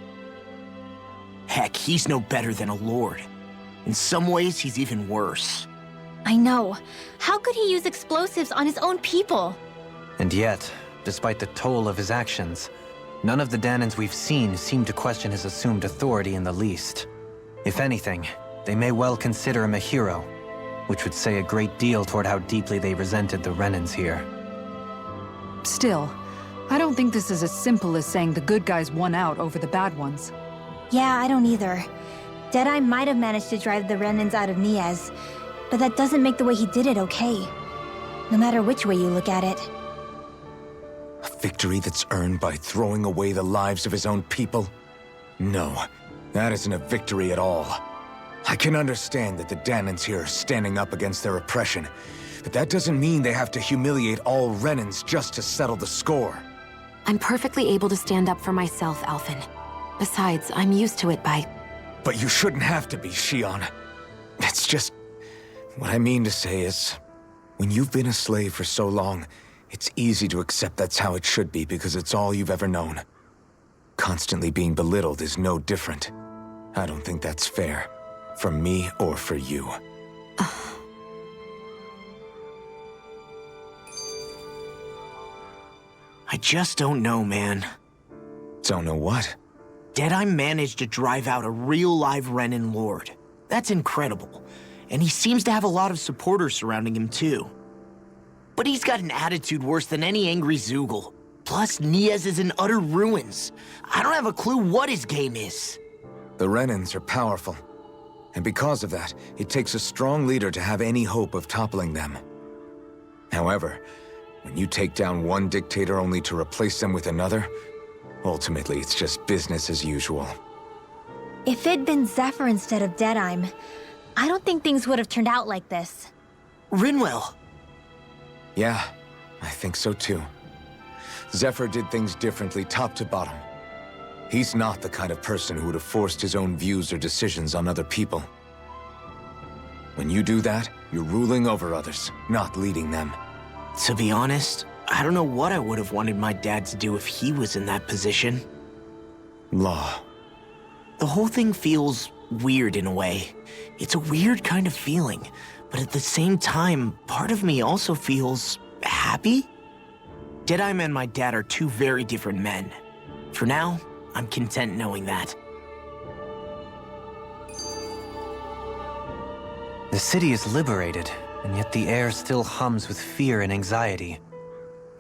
Heck, he's no better than a lord. In some ways, he's even worse. I know. How could he use explosives on his own people? And yet, despite the toll of his actions, none of the Danans we've seen seem to question his assumed authority in the least. If anything, they may well consider him a hero, which would say a great deal toward how deeply they resented the Renans here. Still, I don't think this is as simple as saying the good guys won out over the bad ones. Yeah, I don't either. Deadeye might have managed to drive the Renans out of Niaz, but that doesn't make the way he did it okay. No matter which way you look at it. A victory that's earned by throwing away the lives of his own people? No, that isn't a victory at all. I can understand that the Danans here are standing up against their oppression, but that doesn't mean they have to humiliate all Renans just to settle the score. I'm perfectly able to stand up for myself, Alphen. Besides, I'm used to it by... But you shouldn't have to be, Shion. It's just... What I mean to say is, when you've been a slave for so long, it's easy to accept that's how it should be because it's all you've ever known. Constantly being belittled is no different. I don't think that's fair. For me or for you. I just don't know, man. Don't know what? Deadeye managed to drive out a real live Renan Lord. That's incredible. And he seems to have a lot of supporters surrounding him too. But he's got an attitude worse than any angry Zoogle. Plus, Niaz is in utter ruins. I don't have a clue what his game is. The Renans are powerful. And because of that, it takes a strong leader to have any hope of toppling them. However, when you take down one dictator only to replace them with another, ultimately it's just business as usual. If it'd been Zephyr instead of Deadeye, I don't think things would have turned out like this. Rinwell. Yeah, I think so too. Zephyr did things differently top to bottom. He's not the kind of person who would have forced his own views or decisions on other people. When you do that, you're ruling over others, not leading them. To be honest, I don't know what I would have wanted my dad to do if he was in that position. Law. The whole thing feels weird in a way. It's a weird kind of feeling, but at the same time, part of me also feels happy. Deadeye and my dad are two very different men. For now, I'm content knowing that. The city is liberated, and yet the air still hums with fear and anxiety.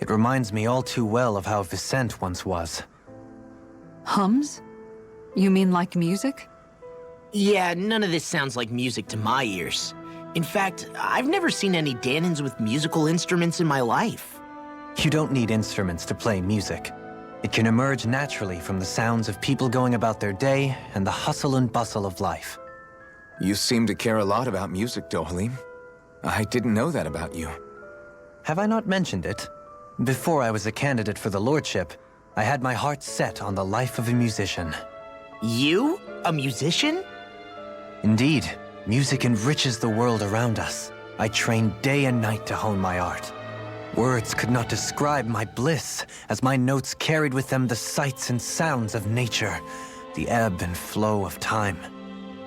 It reminds me all too well of how Vicente once was. Hums? You mean like music? Yeah, none of this sounds like music to my ears. In fact, I've never seen any Danans with musical instruments in my life. You don't need instruments to play music. It can emerge naturally from the sounds of people going about their day and the hustle and bustle of life. You seem to care a lot about music, Dohalim. I didn't know that about you. Have I not mentioned it? Before I was a candidate for the lordship, I had my heart set on the life of a musician. You? A musician? Indeed, music enriches the world around us. I trained day and night to hone my art. Words could not describe my bliss, as my notes carried with them the sights and sounds of nature, the ebb and flow of time,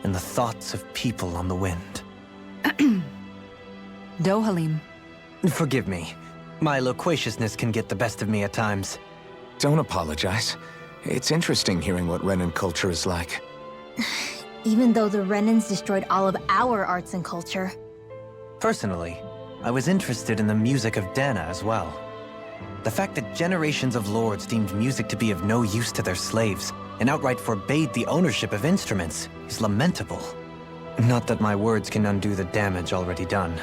and the thoughts of people on the wind. Dohalim. Forgive me. My loquaciousness can get the best of me at times. Don't apologize. It's interesting hearing what Renan culture is like. Even though the Renans destroyed all of our arts and culture. Personally, I was interested in the music of Dana as well. The fact that generations of lords deemed music to be of no use to their slaves and outright forbade the ownership of instruments is lamentable. Not that my words can undo the damage already done.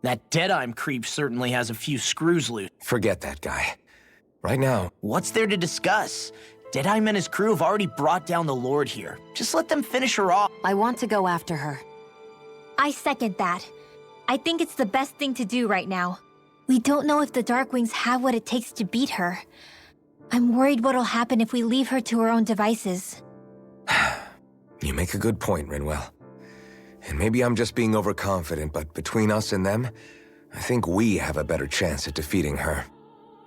That Deadeye creep certainly has a few screws loose. Forget that guy. Right now, What's there to discuss? Deadeye and his crew have already brought down the Lord here. Just let them finish her off. I want to go after her. I second that. I think it's the best thing to do right now. We don't know if the Darkwings have what it takes to beat her. I'm worried what'll happen if we leave her to her own devices. You make a good point, Rinwell. And maybe I'm just being overconfident, but between us and them, I think we have a better chance at defeating her.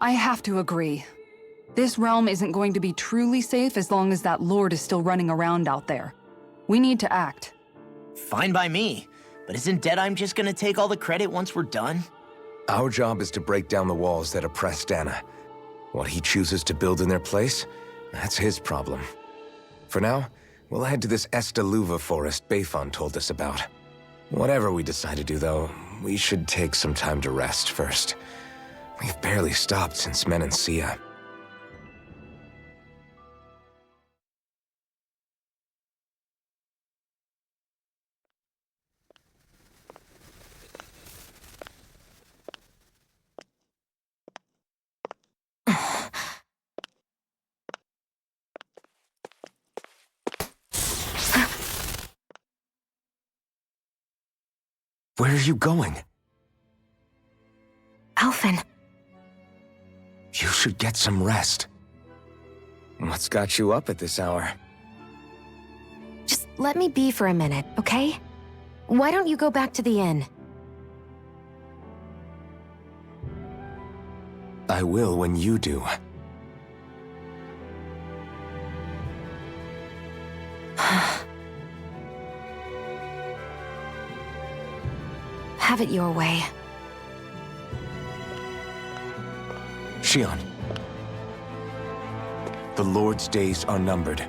I have to agree. This realm isn't going to be truly safe as long as that Lord is still running around out there. We need to act. Fine by me. But isn't Deadeye just gonna take all the credit once we're done? Our job is to break down the walls that oppress Dana. What he chooses to build in their place, that's his problem. For now, we'll head to this Estaluva forest Bayfon told us about. Whatever we decide to do, though, we should take some time to rest first. We've barely stopped since Menancia. Where are you going? Alphen. You should get some rest. What's got you up at this hour? Just let me be for a minute, okay? Why don't you go back to the inn? I will when you do. Have it your way. Shion. The Lord's days are numbered.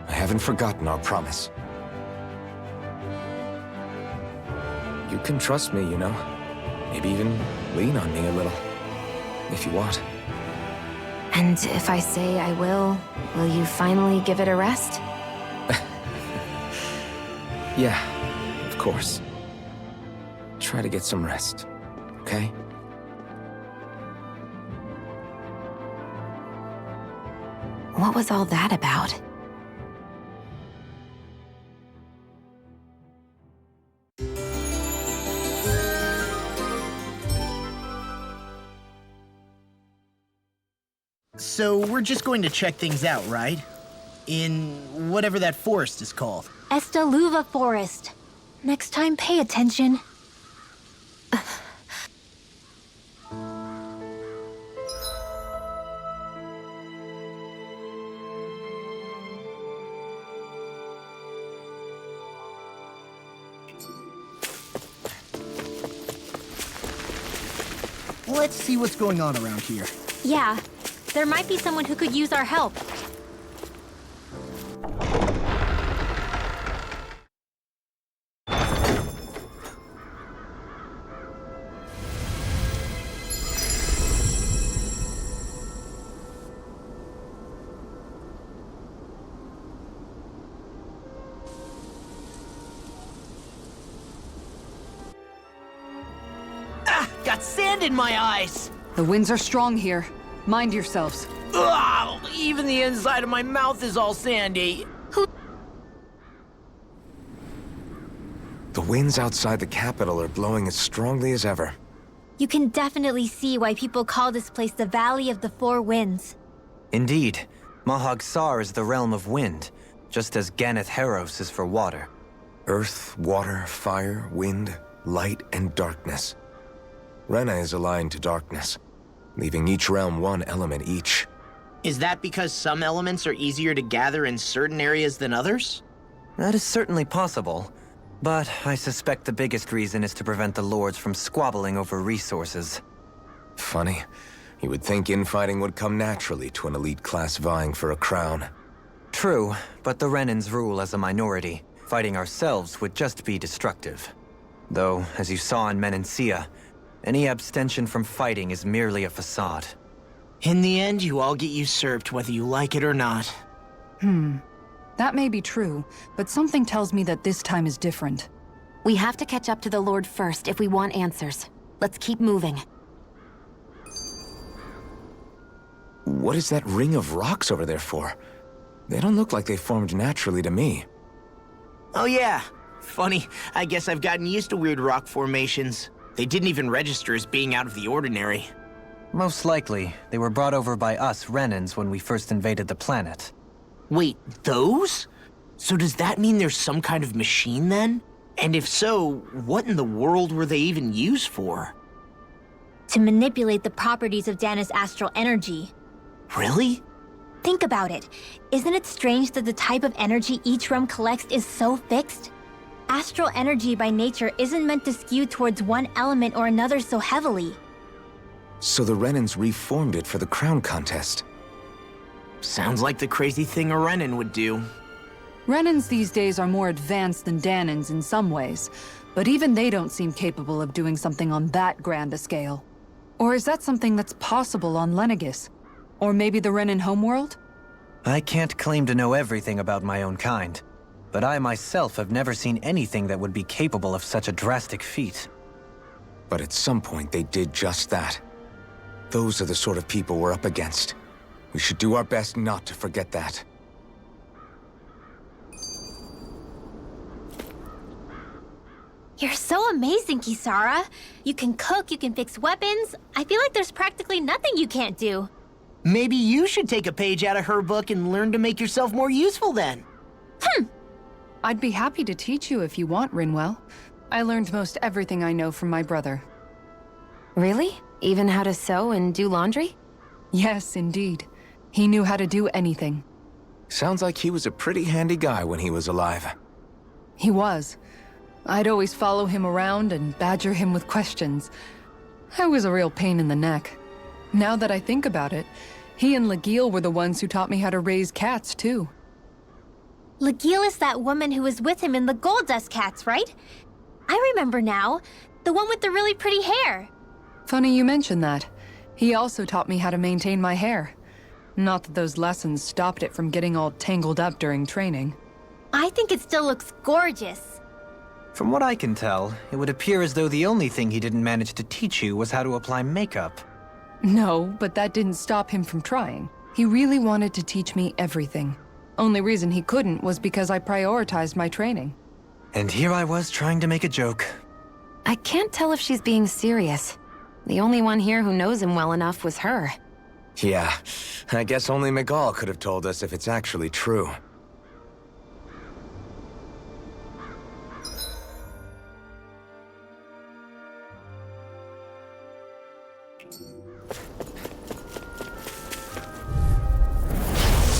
I haven't forgotten our promise. You can trust me, you know. Maybe even lean on me a little. If you want. And if I say I will you finally give it a rest? Yeah, of course. Try to get some rest, okay? What was all that about? So we're just going to check things out, right? In whatever that forest is called. Estaluva Forest. Next time, pay attention. Let's see what's going on around here. Yeah, there might be someone who could use our help. Got sand in my eyes! The winds are strong here. Mind yourselves. Ugh, even the inside of my mouth is all sandy. The winds outside the capital are blowing as strongly as ever. You can definitely see why people call this place the Valley of the Four Winds. Indeed. Mahag Sar is the realm of wind, just as Ganeth Heros is for water. Earth, water, fire, wind, light, and darkness. Rena is aligned to darkness, leaving each realm one element each. Is that because some elements are easier to gather in certain areas than others? That is certainly possible, but I suspect the biggest reason is to prevent the lords from squabbling over resources. Funny. You would think infighting would come naturally to an elite class vying for a crown. True, but the Renans rule as a minority. Fighting ourselves would just be destructive. Though, as you saw in Menancia, any abstention from fighting is merely a facade. In the end, you all get usurped whether you like it or not. That may be true, but something tells me that this time is different. We have to catch up to the Lord first if we want answers. Let's keep moving. What is that ring of rocks over there for? They don't look like they formed naturally to me. Oh yeah. Funny, I guess I've gotten used to weird rock formations. They didn't even register as being out of the ordinary. Most likely, they were brought over by us Renans when we first invaded the planet. Wait, those? So does that mean there's some kind of machine then? And if so, what in the world were they even used for? To manipulate the properties of Dana's astral energy. Really? Think about it. Isn't it strange that the type of energy each realm collects is so fixed? Astral energy by nature isn't meant to skew towards one element or another so heavily. So the Renans reformed it for the crown contest. Sounds like the crazy thing a Renan would do. Renans these days are more advanced than Danans in some ways, but even they don't seem capable of doing something on that grand a scale. Or is that something that's possible on Lenegis? Or maybe the Renan homeworld? I can't claim to know everything about my own kind, but I myself have never seen anything that would be capable of such a drastic feat. But at some point they did just that. Those are the sort of people we're up against. We should do our best not to forget that. You're so amazing, Kisara. You can cook, you can fix weapons. I feel like there's practically nothing you can't do. Maybe you should take a page out of her book and learn to make yourself more useful then. I'd be happy to teach you if you want, Rinwell. I learned most everything I know from my brother. Really? Even how to sew and do laundry? Yes, indeed. He knew how to do anything. Sounds like he was a pretty handy guy when he was alive. He was. I'd always follow him around and badger him with questions. I was a real pain in the neck. Now that I think about it, he and Legil were the ones who taught me how to raise cats, too. Legil is that woman who was with him in the Gold Dust Cats, right? I remember now. The one with the really pretty hair. Funny you mention that. He also taught me how to maintain my hair. Not that those lessons stopped it from getting all tangled up during training. I think it still looks gorgeous. From what I can tell, it would appear as though the only thing he didn't manage to teach you was how to apply makeup. No, but that didn't stop him from trying. He really wanted to teach me everything. Only reason he couldn't was because I prioritized my training. And here I was trying to make a joke. I can't tell if she's being serious. The only one here who knows him well enough was her. Yeah, I guess only Miguel could have told us if it's actually true.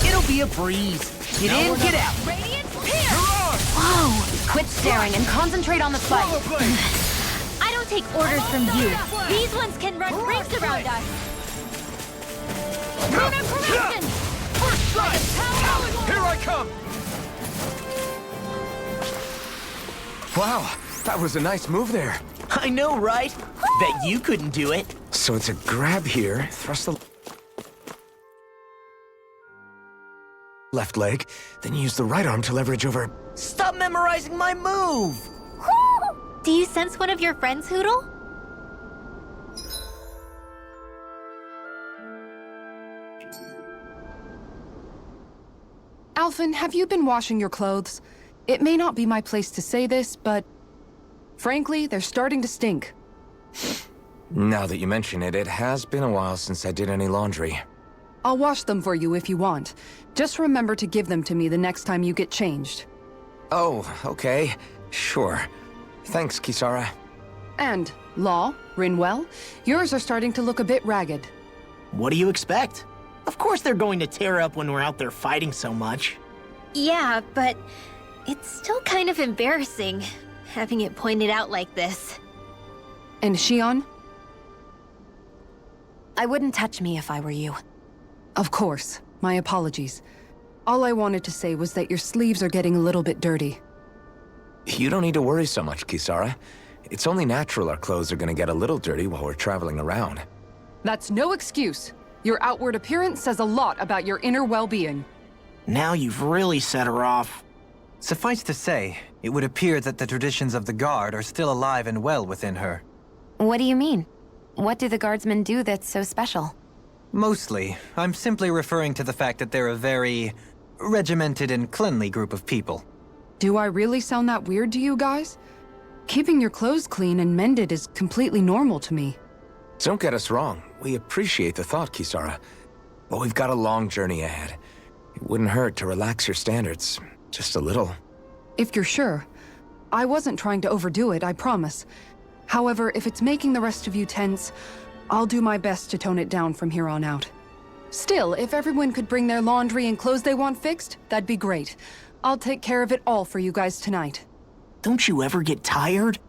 It'll be a breeze. Get in, get out. Whoa! Quit staring and concentrate on the fight. I don't take orders from you. These ones can run rings around us. Lunar correction! First strike! Here I come! Wow, that was a nice move there. I know, right? Bet you couldn't do it. So it's a grab here, thrust the left leg, then use the right arm to leverage over. Stop memorizing my move! Do you sense one of your friends, Hootle? Alphen, have you been washing your clothes? It may not be my place to say this, but frankly, they're starting to stink. Now that you mention it, it has been a while since I did any laundry. I'll wash them for you if you want. Just remember to give them to me the next time you get changed. Oh, okay. Sure. Thanks, Kisara. And, Law, Rinwell, yours are starting to look a bit ragged. What do you expect? Of course they're going to tear up when we're out there fighting so much. Yeah, but it's still kind of embarrassing, having it pointed out like this. And Shion? I wouldn't touch me if I were you. Of course. My apologies. All I wanted to say was that your sleeves are getting a little bit dirty. You don't need to worry so much, Kisara. It's only natural our clothes are gonna get a little dirty while we're traveling around. That's no excuse. Your outward appearance says a lot about your inner well-being. Now you've really set her off. Suffice to say, it would appear that the traditions of the Guard are still alive and well within her. What do you mean? What do the guardsmen do that's so special? Mostly, I'm simply referring to the fact that they're a very regimented and cleanly group of people. Do I really sound that weird to you guys? Keeping your clothes clean and mended is completely normal to me. Don't get us wrong. We appreciate the thought, Kisara. But we've got a long journey ahead. It wouldn't hurt to relax your standards. Just a little. If you're sure. I wasn't trying to overdo it, I promise. However, if it's making the rest of you tense, I'll do my best to tone it down from here on out. Still, if everyone could bring their laundry and clothes they want fixed, that'd be great. I'll take care of it all for you guys tonight. Don't you ever get tired?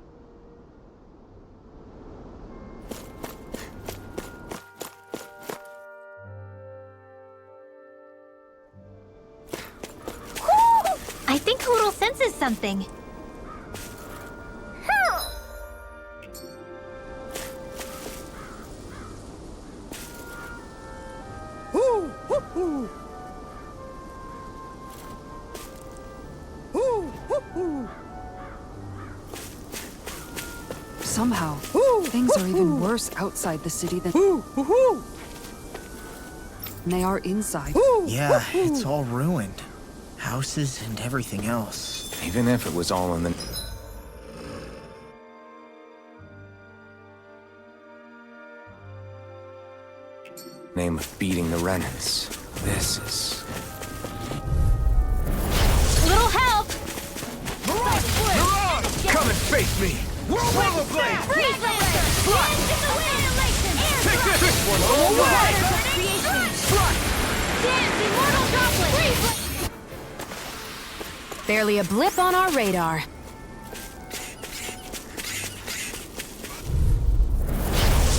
I think Hoodle senses something. Somehow, things are even worse outside the city than they are inside. Yeah, it's all ruined. Houses and everything else. Even if it was all in the... name of beating the Renans. This is... Little help! Come and face me! Freeze Lancer! Annihilation! Take this one! All right! Dance Immortal Droplet! Barely a blip on our radar.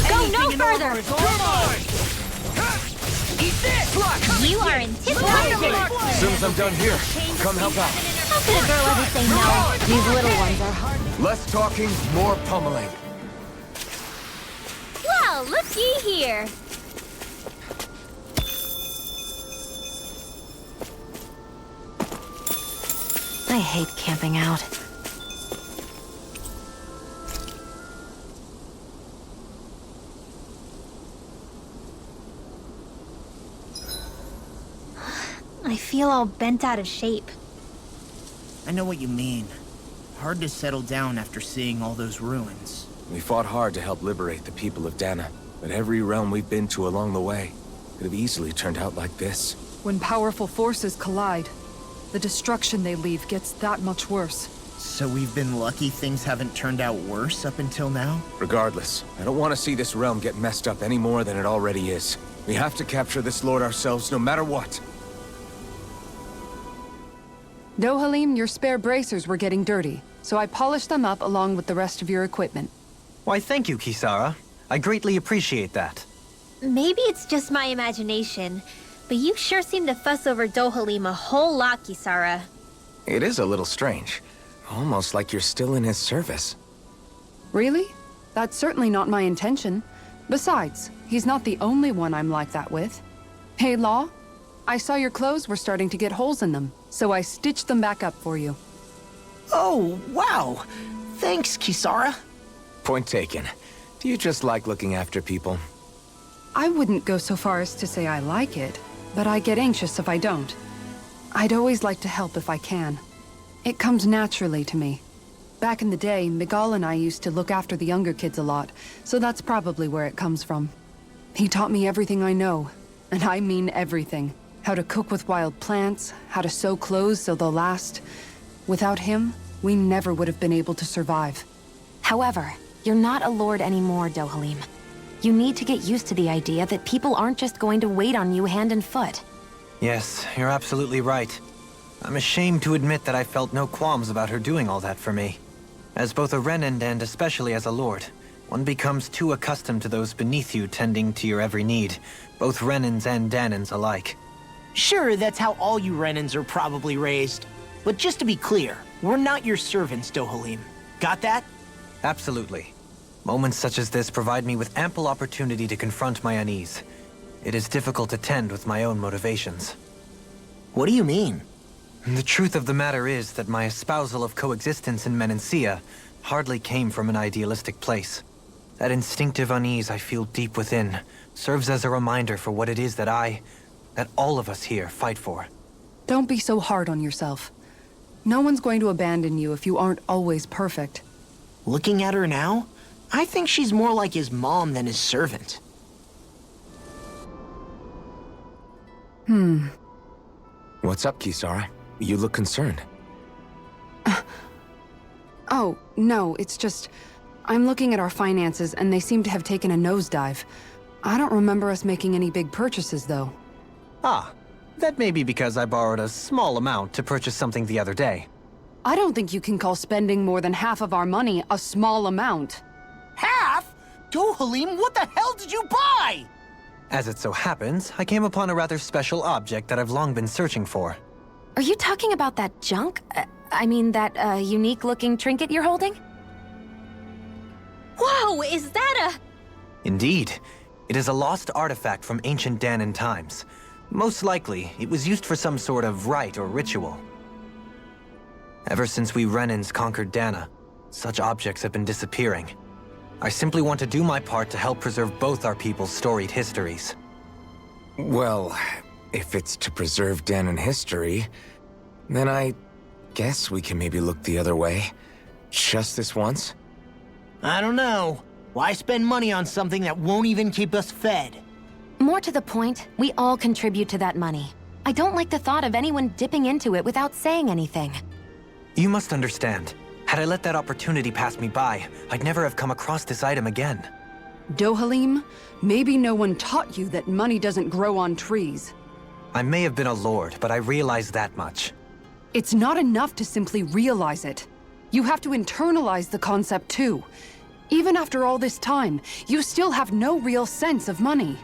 Go no further! You are in tip-top shape! As soon as I'm done here, come help out. How could a girl ever say no? These little ones are hard. Less talking, more pummeling. Well, looky here! I hate camping out. I feel all bent out of shape. I know what you mean. Hard to settle down after seeing all those ruins. We fought hard to help liberate the people of Dana, but every realm we've been to along the way could have easily turned out like this. When powerful forces collide, the destruction they leave gets that much worse. So we've been lucky things haven't turned out worse up until now? Regardless, I don't want to see this realm get messed up any more than it already is. We have to capture this lord ourselves no matter what. Dohalim, your spare bracers were getting dirty, so I polished them up along with the rest of your equipment. Why, thank you, Kisara. I greatly appreciate that. Maybe it's just my imagination, but you sure seem to fuss over Dohalim a whole lot, Kisara. It is a little strange. Almost like you're still in his service. Really? That's certainly not my intention. Besides, he's not the only one I'm like that with. Hey, Law, I saw your clothes were starting to get holes in them, so I stitched them back up for you. Oh, wow! Thanks, Kisara. Point taken. Do you just like looking after people? I wouldn't go so far as to say I like it, but I get anxious if I don't. I'd always like to help if I can. It comes naturally to me. Back in the day, Miguel and I used to look after the younger kids a lot, so that's probably where it comes from. He taught me everything I know, and I mean everything. How to cook with wild plants, how to sew clothes so they'll last. Without him, we never would have been able to survive. However, you're not a lord anymore, Dohalim. You need to get used to the idea that people aren't just going to wait on you hand and foot. Yes, you're absolutely right. I'm ashamed to admit that I felt no qualms about her doing all that for me. As both a Renan and especially as a lord, one becomes too accustomed to those beneath you tending to your every need, both Renans and Danans alike. Sure, that's how all you Renans are probably raised. But just to be clear, we're not your servants, Dohalim. Got that? Absolutely. Moments such as this provide me with ample opportunity to confront my unease. It is difficult to tend with my own motivations. What do you mean? The truth of the matter is that my espousal of coexistence in Menancia hardly came from an idealistic place. That instinctive unease I feel deep within serves as a reminder for what it is that all of us here fight for. Don't be so hard on yourself. No one's going to abandon you if you aren't always perfect. Looking at her now, I think she's more like his mom than his servant. What's up, Kisara? You look concerned. Oh, no, it's just... I'm looking at our finances and they seem to have taken a nosedive. I don't remember us making any big purchases, though. Ah, that may be because I borrowed a small amount to purchase something the other day. I don't think you can call spending more than half of our money a small amount. Half? Dohalim, what the hell did you buy? As it so happens, I came upon a rather special object that I've long been searching for. Are you talking about that junk? I mean, that unique-looking trinket you're holding? Whoa, is that a... Indeed. It is a lost artifact from ancient Danan times. Most likely, it was used for some sort of rite or ritual. Ever since we Renans conquered Dana, such objects have been disappearing. I simply want to do my part to help preserve both our people's storied histories. Well, if it's to preserve Danan history, then I guess we can maybe look the other way. Just this once? I don't know. Why spend money on something that won't even keep us fed? More to the point, we all contribute to that money. I don't like the thought of anyone dipping into it without saying anything. You must understand. Had I let that opportunity pass me by, I'd never have come across this item again. Dohalim, maybe no one taught you that money doesn't grow on trees. I may have been a lord, but I realize that much. It's not enough to simply realize it. You have to internalize the concept too. Even after all this time, you still have no real sense of money.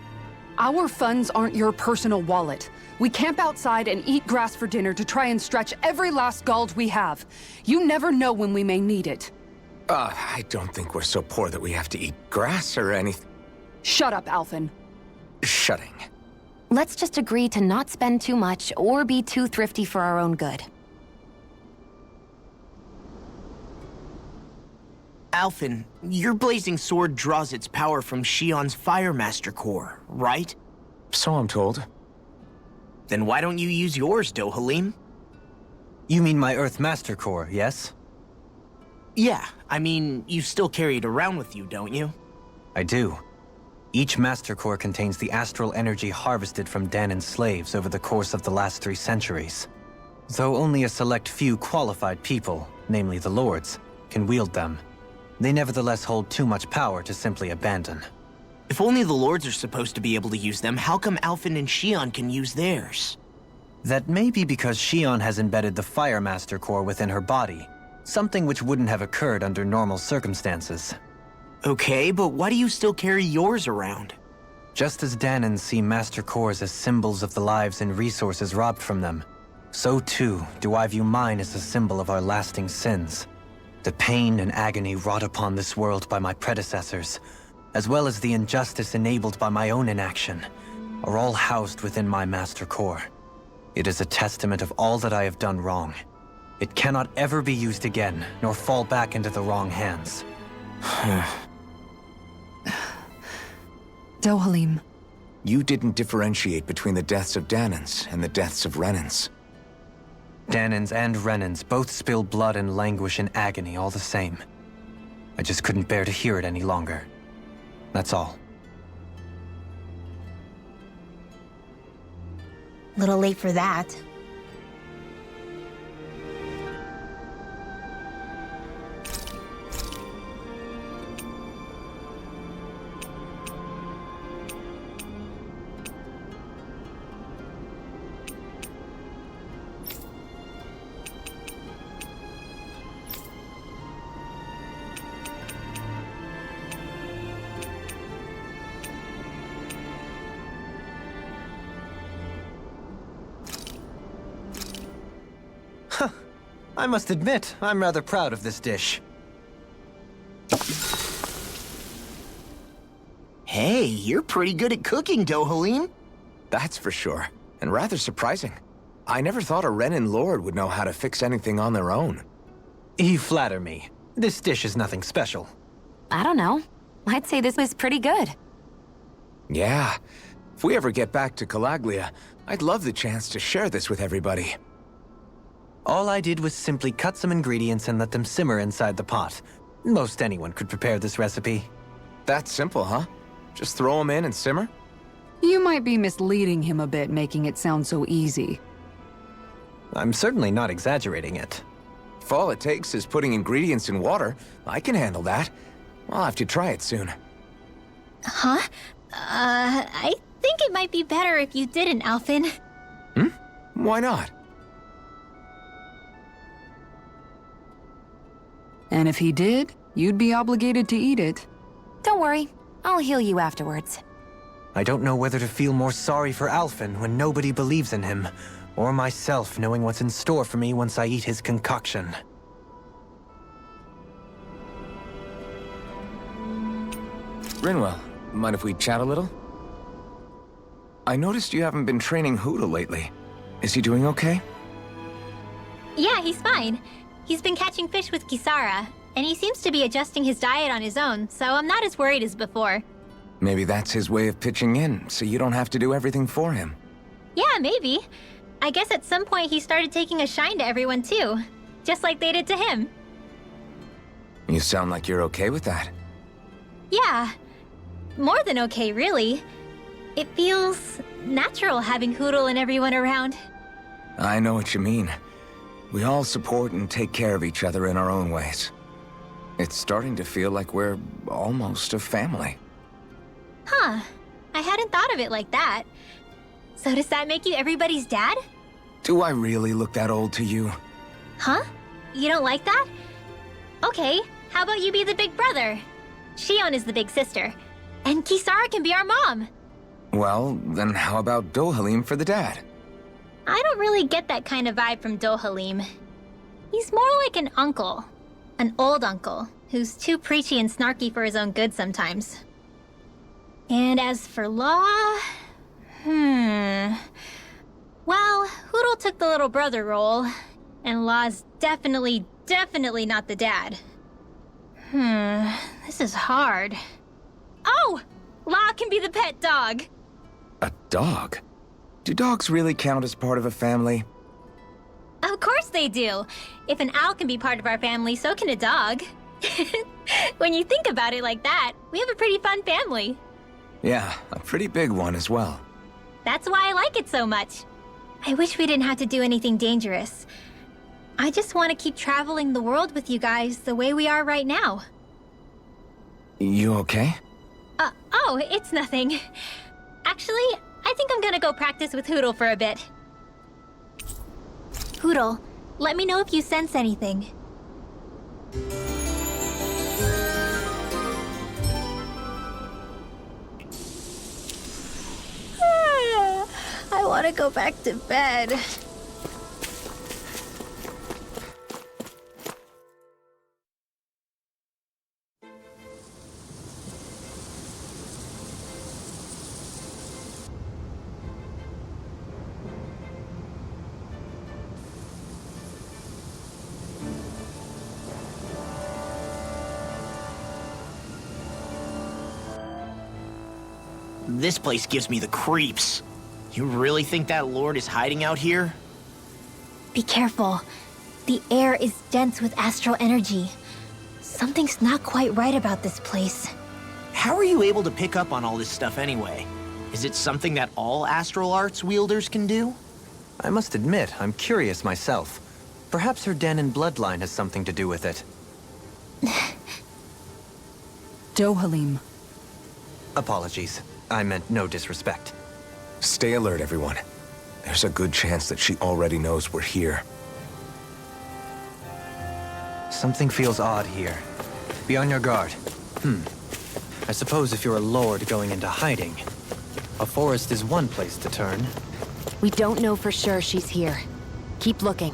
Our funds aren't your personal wallet. We camp outside and eat grass for dinner to try and stretch every last gold we have. You never know when we may need it. I don't think we're so poor that we have to eat grass or anything. Shut up, Alphen. Shutting. Let's just agree to not spend too much or be too thrifty for our own good. Alphen, your blazing sword draws its power from Shion's Fire Master core, right? So I'm told. Then why don't you use yours, Dohalim? You mean my Earth Master Core, yes? Yeah, I mean, you still carry it around with you, don't you? I do. Each Master Core contains the astral energy harvested from Danan's slaves over the course of the last 3 centuries. Though only a select few qualified people, namely the Lords, can wield them, they nevertheless hold too much power to simply abandon. If only the Lords are supposed to be able to use them, how come Alphen and Shion can use theirs? That may be because Shion has embedded the Fire Master Core within her body, something which wouldn't have occurred under normal circumstances. Okay, but why do you still carry yours around? Just as Danans see Master Cores as symbols of the lives and resources robbed from them, so too do I view mine as a symbol of our lasting sins. The pain and agony wrought upon this world by my predecessors, as well as the injustice enabled by my own inaction, are all housed within my Master Core. It is a testament of all that I have done wrong. It cannot ever be used again, nor fall back into the wrong hands. Dohalim. You didn't differentiate between the deaths of Danans and the deaths of Renans. Danans and Renans both spill blood and languish in agony all the same. I just couldn't bear to hear it any longer. That's all. Little late for that. I must admit, I'm rather proud of this dish. Hey, you're pretty good at cooking, Dohalim. That's for sure, and rather surprising. I never thought a Renan Lord would know how to fix anything on their own. You flatter me. This dish is nothing special. I don't know. I'd say this was pretty good. Yeah, If we ever get back to Calaglia, I'd love the chance to share this with everybody. All I did was simply cut some ingredients and let them simmer inside the pot. Most anyone could prepare this recipe. That's simple, huh? Just throw them in and simmer? You might be misleading him a bit, making it sound so easy. I'm certainly not exaggerating it. If all it takes is putting ingredients in water, I can handle that. I'll have to try it soon. Huh? I think it might be better if you didn't, Alphen. Why not? And if he did, you'd be obligated to eat it. Don't worry, I'll heal you afterwards. I don't know whether to feel more sorry for Alphen when nobody believes in him, or myself knowing what's in store for me once I eat his concoction. Rinwell, mind if we chat a little? I noticed you haven't been training Hoodle lately. Is he doing okay? Yeah, he's fine. He's been catching fish with Kisara, and he seems to be adjusting his diet on his own, so I'm not as worried as before. Maybe that's his way of pitching in, so you don't have to do everything for him. Yeah, maybe. I guess at some point he started taking a shine to everyone too, just like they did to him. You sound like you're okay with that. Yeah. More than okay, really. It feels natural having Hoodle and everyone around. I know what you mean. We all support and take care of each other in our own ways. It's starting to feel like we're almost a family. Huh. I hadn't thought of it like that. So does that make you everybody's dad? Do I really look that old to you? Huh? You don't like that? Okay, how about you be the big brother? Shion is the big sister. And Kisara can be our mom. Well, then how about Dohalim for the dad? I don't really get that kind of vibe from Dohalim. He's more like an uncle. An old uncle, who's too preachy and snarky for his own good sometimes. And as for Law... Well, Hoodle took the little brother role, and Law's definitely not the dad. This is hard. Oh! Law can be the pet dog! A dog? Do dogs really count as part of a family? Of course they do! If an owl can be part of our family, so can a dog. When you think about it like that, we have a pretty fun family. Yeah, a pretty big one as well. That's why I like it so much. I wish we didn't have to do anything dangerous. I just want to keep traveling the world with you guys the way we are right now. You okay? Oh, it's nothing. Actually, I think I'm gonna go practice with Hoodle for a bit. Hoodle, let me know if you sense anything. I want to go back to bed. This place gives me the creeps. You really think that lord is hiding out here? Be careful. The air is dense with astral energy. Something's not quite right about this place. How are you able to pick up on all this stuff anyway? Is it something that all astral arts wielders can do? I must admit, I'm curious myself. Perhaps her den and bloodline has something to do with it. Dohalim. Apologies. I meant no disrespect. Stay alert, everyone. There's a good chance that she already knows we're here. Something feels odd here. Be on your guard. I suppose if you're a lord going into hiding, a forest is one place to turn. We don't know for sure she's here. Keep looking.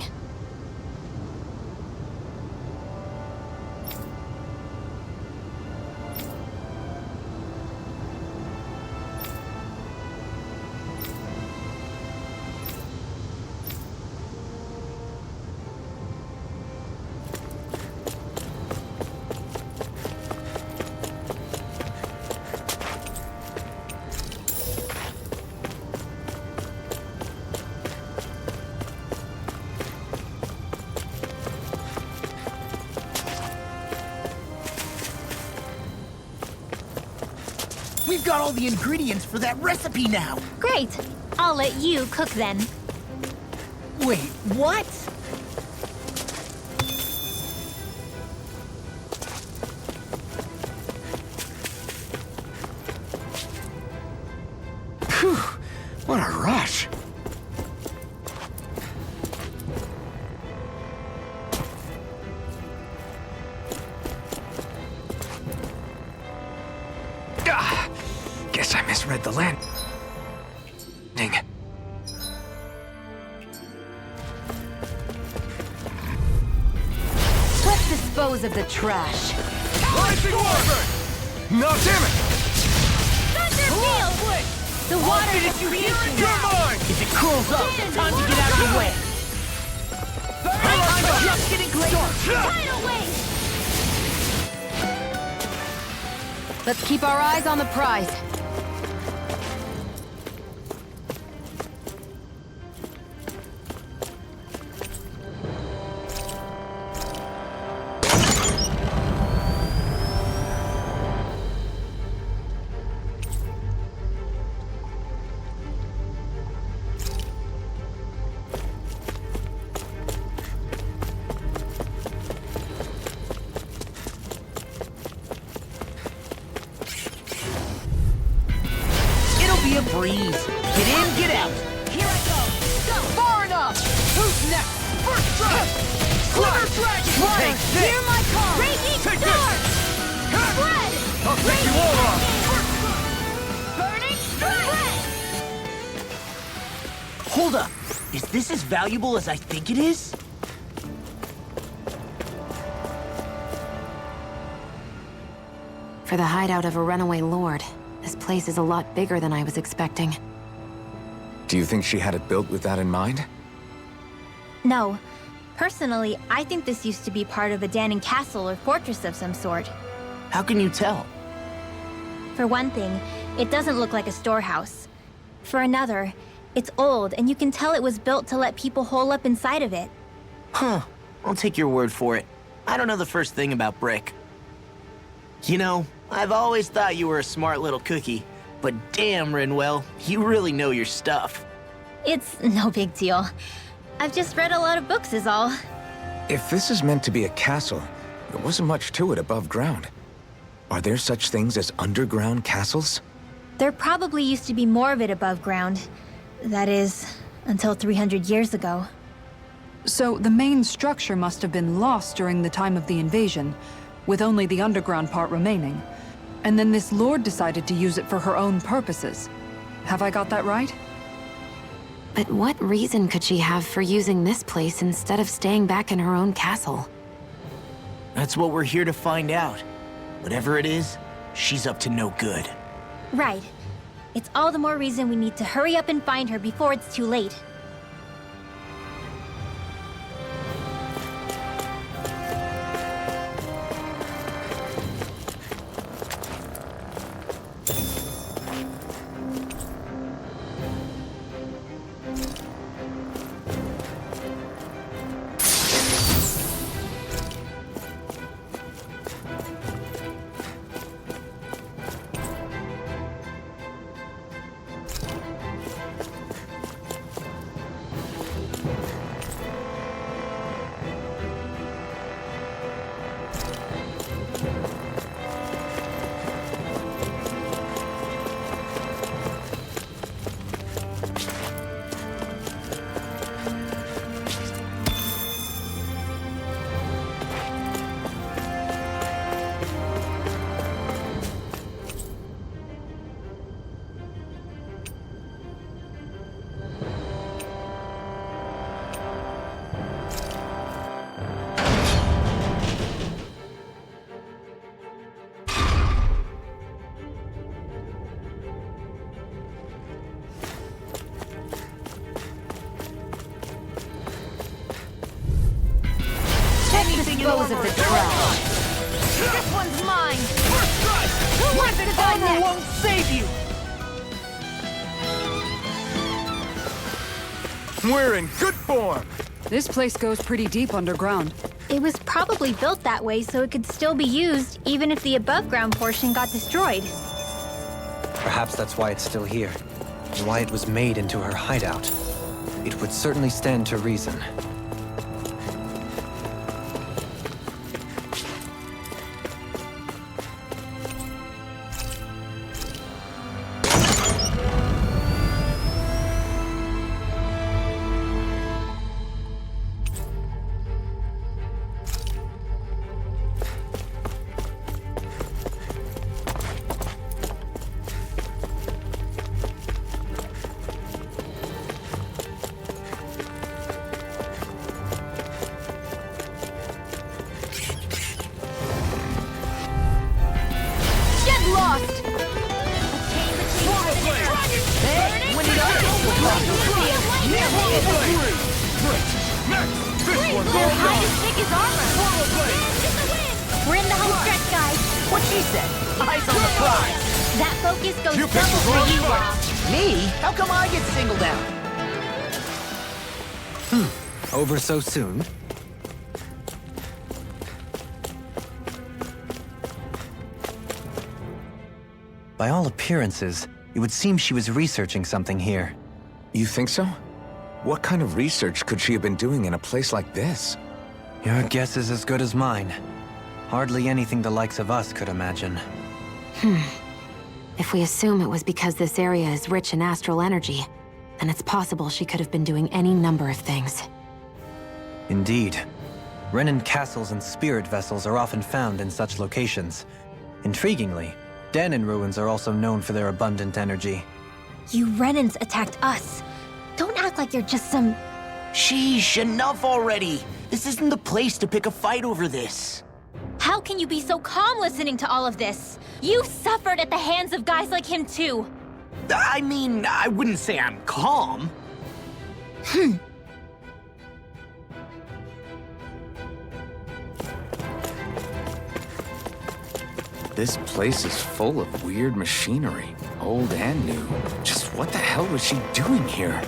got all the ingredients for that recipe now. Great. I'll let you cook then. Wait, what? Phew, what a rush. Guess I misread the landing. Let's dispose of the trash. No, damn it! The water Did you hear it? You're mine! If it curls up, time to get out of the way. I'm just getting closer. Let's keep our eyes on the prize. Be a breeze. Get in, get out. Here I go! Go! Far enough! Who's next? First strike! Sliver Dragon! Take this. Hear my call! Raging Take Storm! Spread! I'll take you all off! Burning Spread! Hold up. Is this as valuable as I think it is? For the hideout of a runaway lord, this place is a lot bigger than I was expecting. Do you think she had it built with that in mind? No. Personally, I think this used to be part of a Danon castle or fortress of some sort. How can you tell? For one thing, it doesn't look like a storehouse. For another, it's old, and you can tell it was built to let people hole up inside of it. Huh. I'll take your word for it. I don't know the first thing about brick. You know, I've always thought you were a smart little cookie, but damn, Rinwell, you really know your stuff. It's no big deal. I've just read a lot of books is all. If this is meant to be a castle, there wasn't much to it above ground. Are there such things as underground castles? There probably used to be more of it above ground. That is, until 300 years ago. So the main structure must have been lost during the time of the invasion, with only the underground part remaining. And then this lord decided to use it for her own purposes. Have I got that right? But what reason could she have for using this place instead of staying back in her own castle? That's what we're here to find out. Whatever it is, she's up to no good. Right. It's all the more reason we need to hurry up and find her before it's too late. Dispose of the trash. This one's mine! First strike! Where's the armor won't save you! We're in good form! This place goes pretty deep underground. It was probably built that way so it could still be used, even if the above-ground portion got destroyed. Perhaps that's why it's still here, and why it was made into her hideout. It would certainly stand to reason. We're in the home stretch, guys. What she said? Eyes on the prize. That focus goes double for you, Rob. Me? How come I get singled out? Over so soon? By all appearances, it would seem she was researching something here. You think so? What kind of research could she have been doing in a place like this? Your guess is as good as mine. Hardly anything the likes of us could imagine. If we assume it was because this area is rich in astral energy, then it's possible she could have been doing any number of things. Indeed. Renin castles and spirit vessels are often found in such locations. Intriguingly, Danon ruins are also known for their abundant energy. You Renans attacked us. Don't act like you're just some... Sheesh, enough already. This isn't the place to pick a fight over this. How can you be so calm listening to all of this? You've suffered at the hands of guys like him too. I mean, I wouldn't say I'm calm. This place is full of weird machinery, old and new. Just what the hell was she doing here?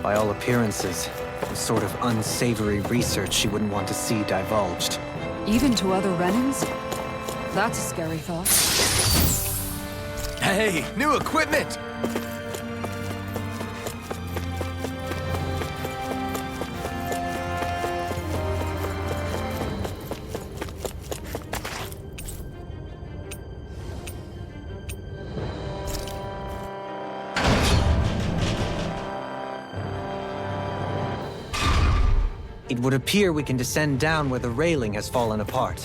By all appearances, the sort of unsavory research she wouldn't want to see divulged. Even to other Renans? That's a scary thought. Hey, new equipment! It would appear we can descend down where the railing has fallen apart.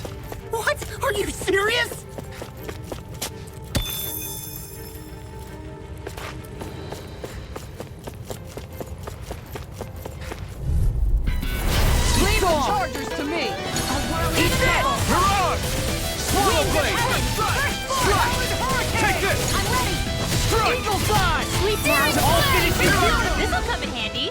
What? Are you serious? Leave the chargers to me! Eat this! Mirage! Swallow blade! Strike! Take this! I'm ready! Strike! Eagle Dawn! Sweet down! All fitted here! This'll come in handy.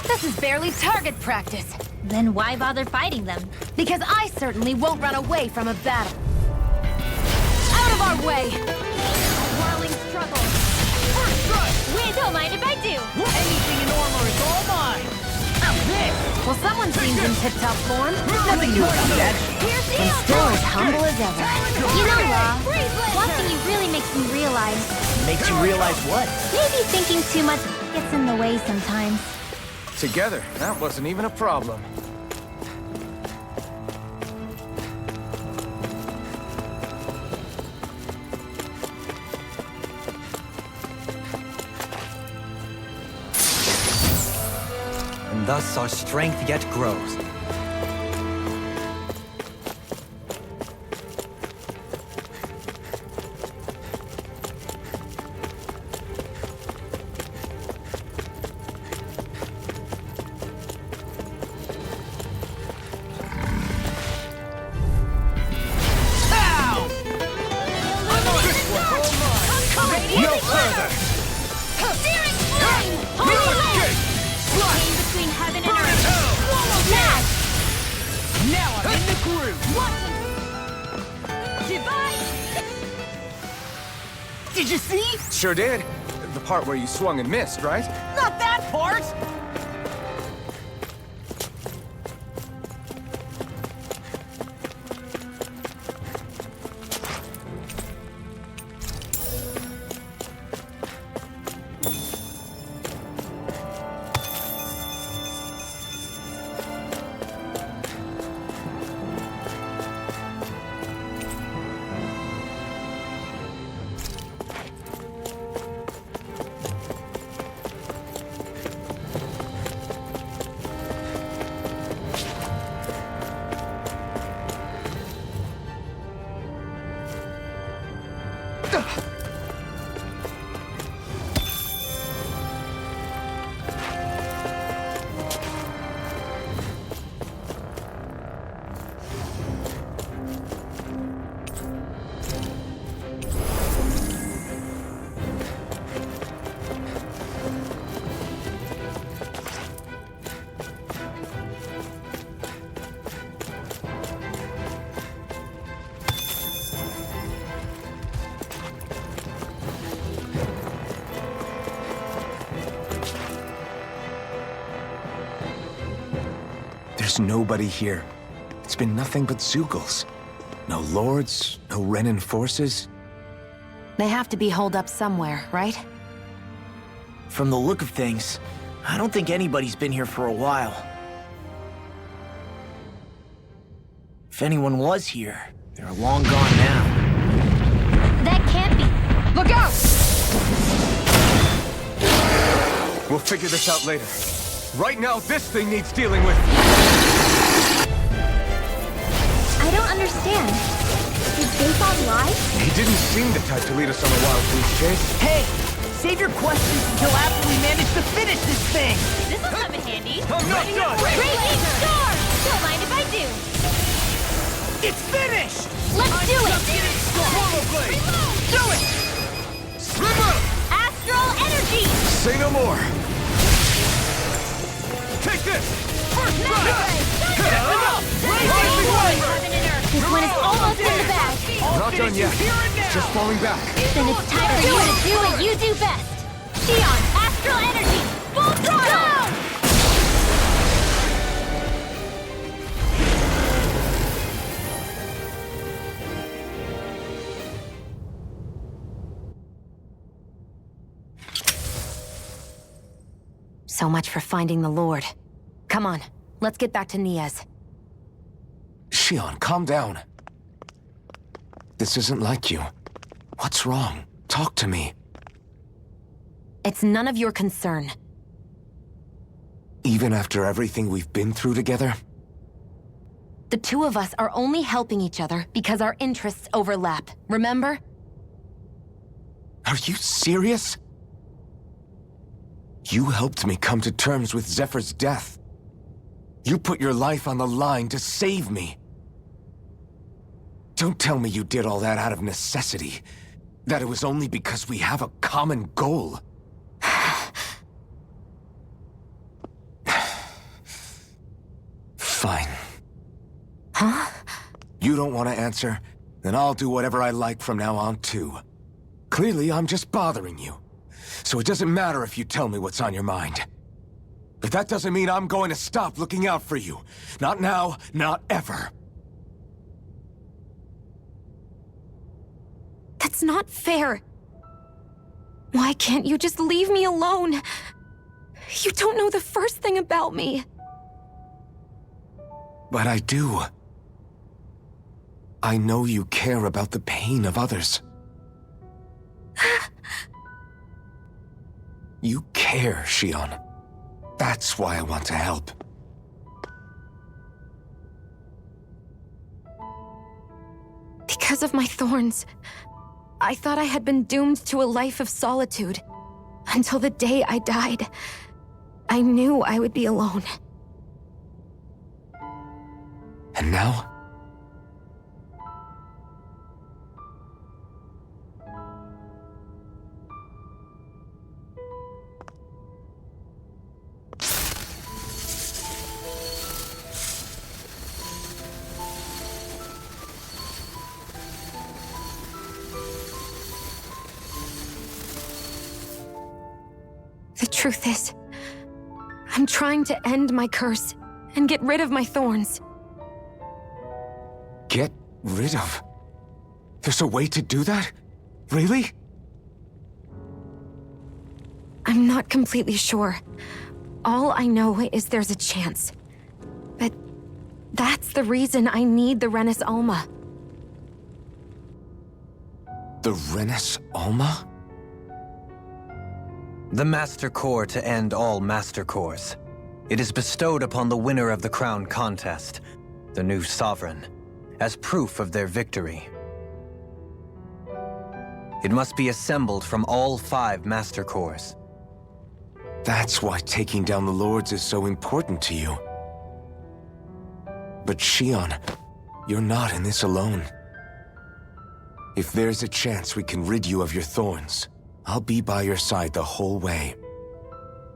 This is barely target practice. Then why bother fighting them? Because I certainly won't run away from a battle. Out of our way! A whirling struggle. First strike! We don't mind if I do. Anything in armor is all mine! Now this! Well, someone seems in tip-top form. Nothing new about that. Here's the And still as humble as ever. You know, Law, watching you really makes me realize Makes you realize what? maybe thinking too much gets in the way sometimes. Together, that wasn't even a problem. And thus our strength yet grows. Between heaven and earth. Smash! Now I'm in the groove! Divide! Did you see? Sure did. The part where you swung and missed, right? Not that part! There's nobody here. It's been nothing but Zeugles. No lords, no Renan forces. They have to be holed up somewhere, right? From the look of things, I don't think anybody's been here for a while. If anyone was here, they're long gone now. That can't be. Look out! We'll figure this out later. Right now, this thing needs dealing with. I don't understand. Is Bayfog lie? He didn't seem the type to lead us on a wild goose chase. Hey! Save your questions until after we manage to finish this thing! This'll come in handy. I'm not done! Raging storm! Don't mind if I do. It's finished! Let's do it! Stormo Blade! Do it! Swimmer! Astral energy! Say no more! Take this! First strike! This one is almost in the bag. Not done yet. It's just falling back. Then it's time for you to do what you do best. Xion, astral energy, full throttle! So much for finding the Lord. Come on, let's get back to Niaz. Xion, calm down. This isn't like you. What's wrong? Talk to me. It's none of your concern. Even after everything we've been through together? The two of us are only helping each other because our interests overlap, remember? Are you serious? You helped me come to terms with Zephyr's death. You put your life on the line to save me. Don't tell me you did all that out of necessity. That it was only because we have a common goal. Fine. Huh? You don't want to answer? Then I'll do whatever I like from now on, too. Clearly, I'm just bothering you. So it doesn't matter if you tell me what's on your mind. But that doesn't mean I'm going to stop looking out for you. Not now, not ever. That's not fair. Why can't you just leave me alone? You don't know the first thing about me. But I do. I know you care about the pain of others. You care, Xion. That's why I want to help. Because of my thorns, I thought I had been doomed to a life of solitude. Until the day I died, I knew I would be alone. And now? The truth is, I'm trying to end my curse and get rid of my thorns. Get rid of? There's a way to do that? Really? I'm not completely sure. All I know is there's a chance. But that's the reason I need the Renis Alma. The Renis Alma? The Master Core to end all Master Cores. It is bestowed upon the winner of the Crown Contest, the new Sovereign, as proof of their victory. It must be assembled from all 5 Master Cores. That's why taking down the Lords is so important to you. But Xion, you're not in this alone. If there's a chance we can rid you of your thorns, I'll be by your side the whole way.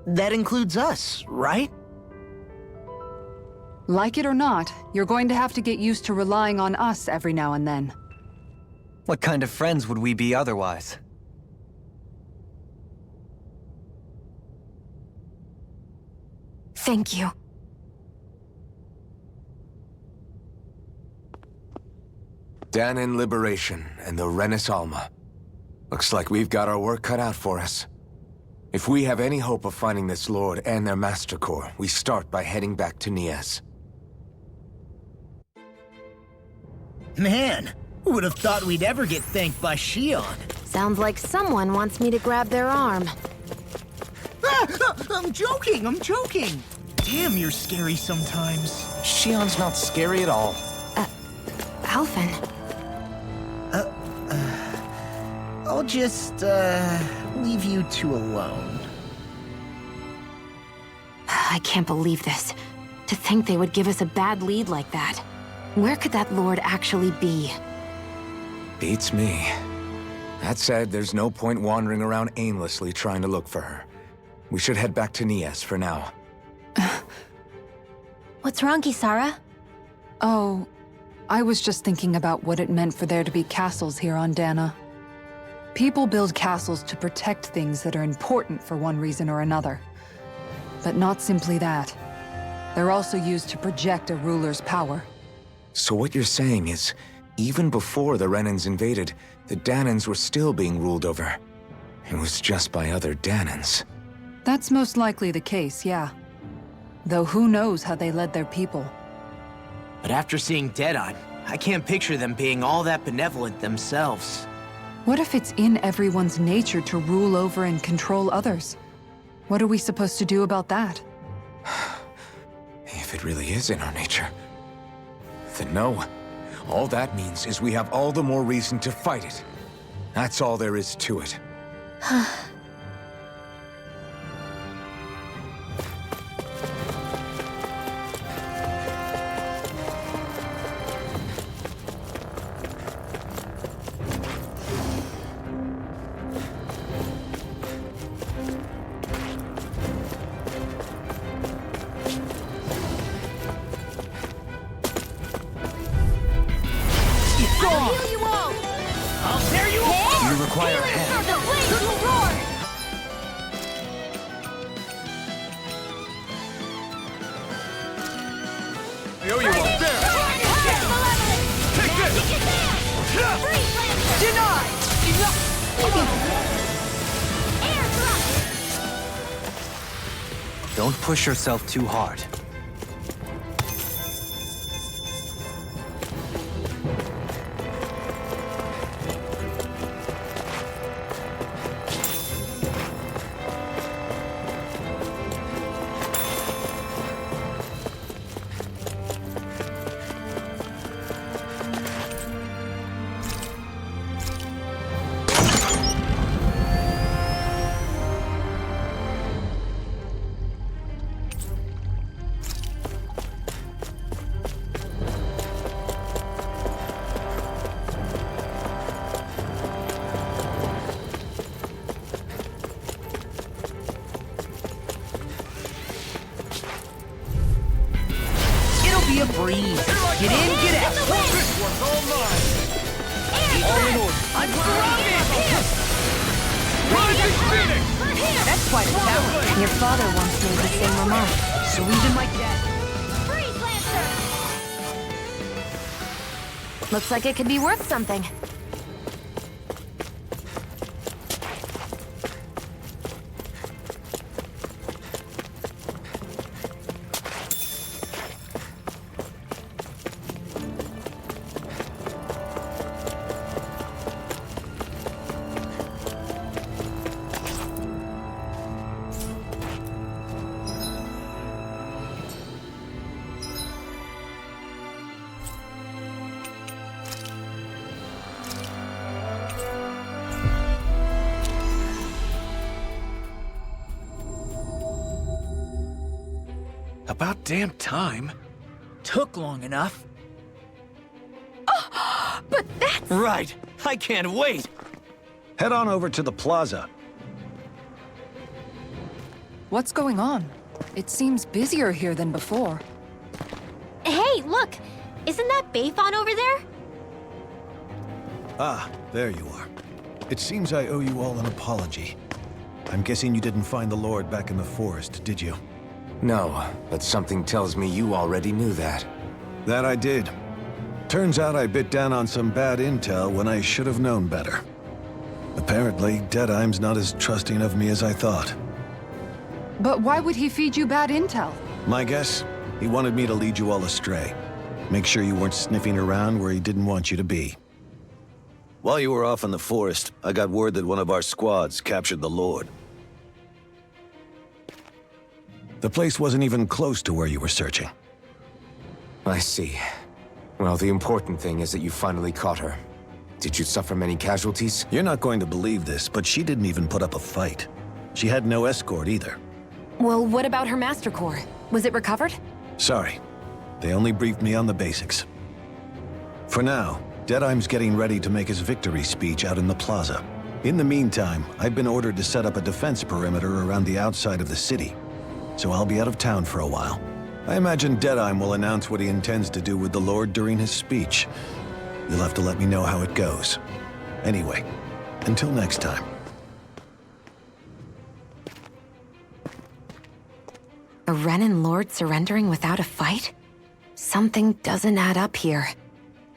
That includes us, right? Like it or not, you're going to have to get used to relying on us every now and then. What kind of friends would we be otherwise? Thank you. Danon liberation and the Renis Alma. Looks like we've got our work cut out for us. If we have any hope of finding this Lord and their Master Core, we start by heading back to Nias. Man, who would have thought we'd ever get thanked by Shion? Sounds like someone wants me to grab their arm. I'm joking! Damn, you're scary sometimes. Shion's not scary at all. Alphen. I'll just, leave you two alone. I can't believe this. To think they would give us a bad lead like that. Where could that Lord actually be? Beats me. That said, there's no point wandering around aimlessly trying to look for her. We should head back to Nias for now. What's wrong, Kisara? Oh, I was just thinking about what it meant for there to be castles here on Dana. People build castles to protect things that are important for one reason or another. But not simply that. They're also used to project a ruler's power. So what you're saying is, even before the Renans invaded, the Danans were still being ruled over. It was just by other Danans. That's most likely the case, yeah. Though who knows how they led their people. But after seeing Deadeye, I can't picture them being all that benevolent themselves. What if it's in everyone's nature to rule over and control others? What are we supposed to do about that? If it really is in our nature, then no. All that means is we have all the more reason to fight it. That's all there is to it. You require a hand. I owe you one. There! Take this! Don't push yourself too hard. Be a breeze. Get in, get out. This one's all mine. All in order. I'm Rising Phoenix! That's quite a talent. Your father once made the same remark. So even like that. Looks like it could be worth something. About damn time. Took long enough. But that's... Right. I can't wait. Head on over to the plaza. What's going on? It seems busier here than before. Hey, look! Isn't that Bayfon over there? Ah, there you are. It seems I owe you all an apology. I'm guessing you didn't find the Lord back in the forest, did you? No, but something tells me you already knew that. That I did. Turns out I bit down on some bad intel when I should have known better. Apparently, Deadeye's not as trusting of me as I thought. But why would he feed you bad intel? My guess? He wanted me to lead you all astray. Make sure you weren't sniffing around where he didn't want you to be. While you were off in the forest, I got word that one of our squads captured the Lord. The place wasn't even close to where you were searching. I see. Well, the important thing is that you finally caught her. Did you suffer many casualties? You're not going to believe this, but she didn't even put up a fight. She had no escort either. Well, what about her Master Core? Was it recovered? Sorry. They only briefed me on the basics. For now, Deadeye's getting ready to make his victory speech out in the plaza. In the meantime, I've been ordered to set up a defense perimeter around the outside of the city. So I'll be out of town for a while. I imagine Deadeye will announce what he intends to do with the Lord during his speech. You'll have to let me know how it goes. Anyway, until next time. A Renin Lord surrendering without a fight? Something doesn't add up here.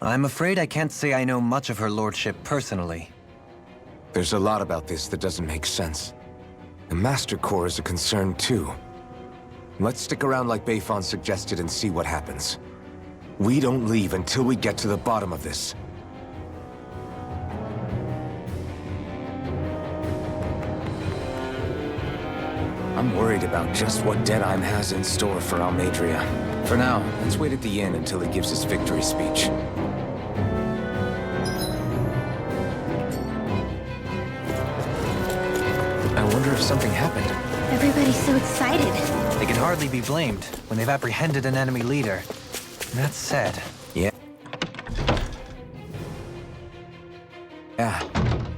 I'm afraid I can't say I know much of her lordship personally. There's a lot about this that doesn't make sense. The Master Core is a concern too. Let's stick around like Bayfon suggested and see what happens. We don't leave until we get to the bottom of this. I'm worried about just what Deadeye has in store for Almadria. For now, let's wait at the inn until he gives his victory speech. I wonder if something happened. Everybody's so excited. They can hardly be blamed when they've apprehended an enemy leader. That said... Yeah.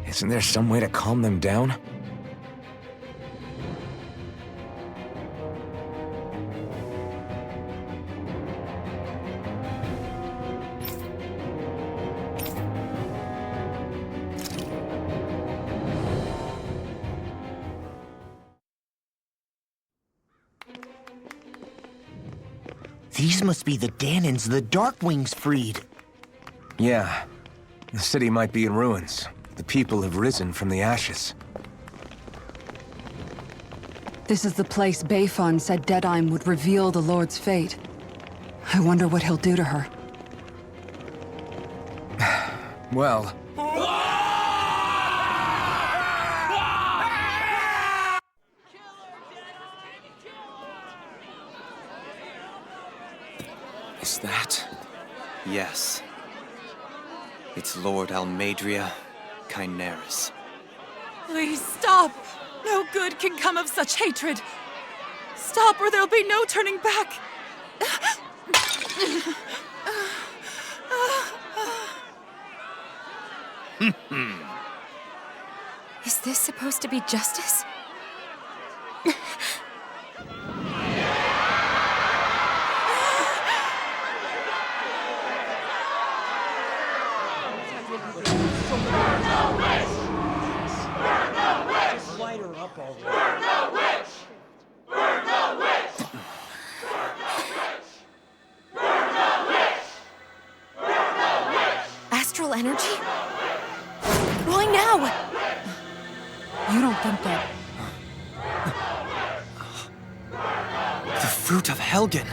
Isn't there some way to calm them down? These must be the Danins the Darkwings freed. Yeah. The city might be in ruins. The people have risen from the ashes. This is the place Bayfon said Deadeye would reveal the Lord's fate. I wonder what he'll do to her. Well... Is that... Yes. It's Lord Almadria Kynaris. Please stop! No good can come of such hatred. Stop or there'll be no turning back. Is this supposed to be justice? Astral energy? Why now? You don't think that... The fruit of Helgen!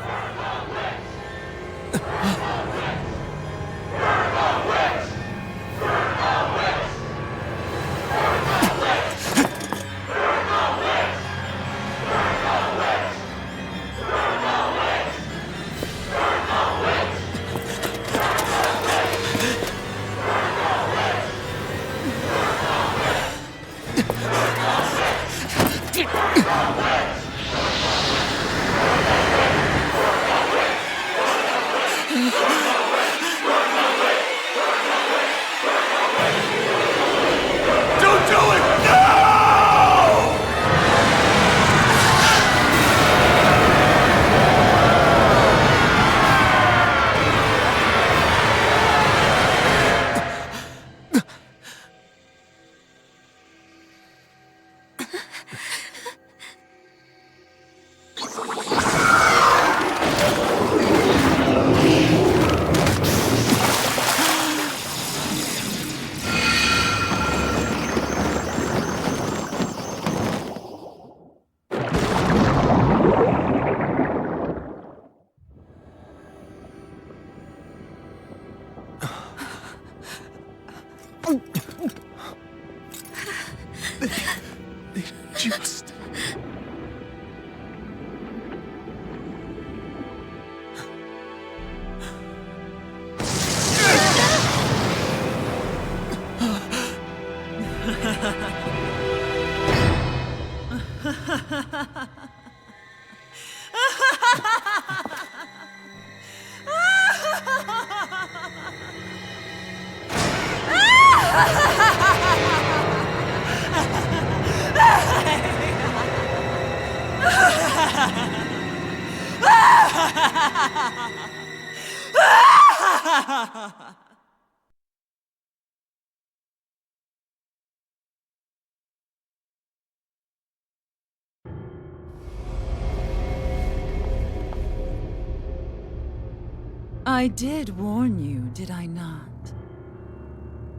I did warn you, did I not?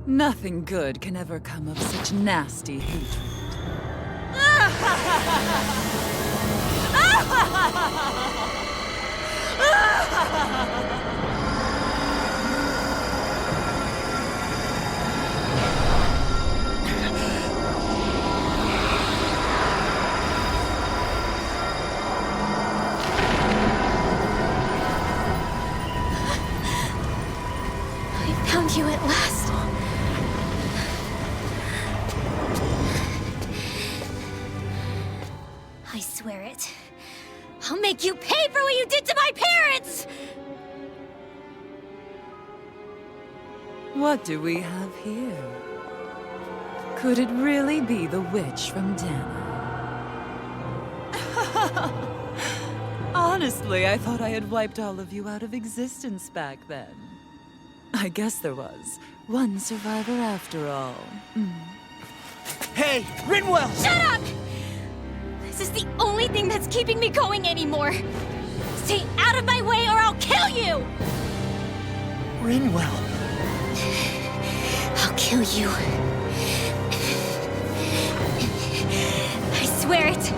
Nothing good can ever come of such nasty hatred. I found you at last. I swear it. I'll make you pay for what you did to my parents! What do we have here? Could it really be the witch from Dana? Honestly, I thought I had wiped all of you out of existence back then. I guess there was one survivor after all. Hey, Rinwell! Shut up! This is the only thing that's keeping me going anymore. Stay out of my way or I'll kill you! Rinwell. I'll kill you. I swear it.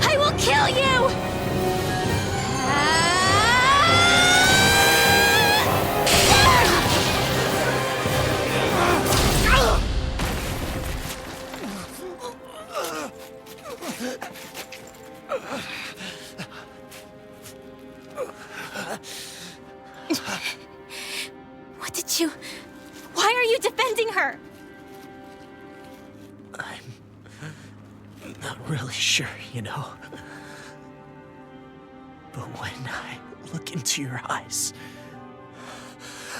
I will kill you! What did you... Why are you defending her? I'm not really sure, you know. But when I look into your eyes,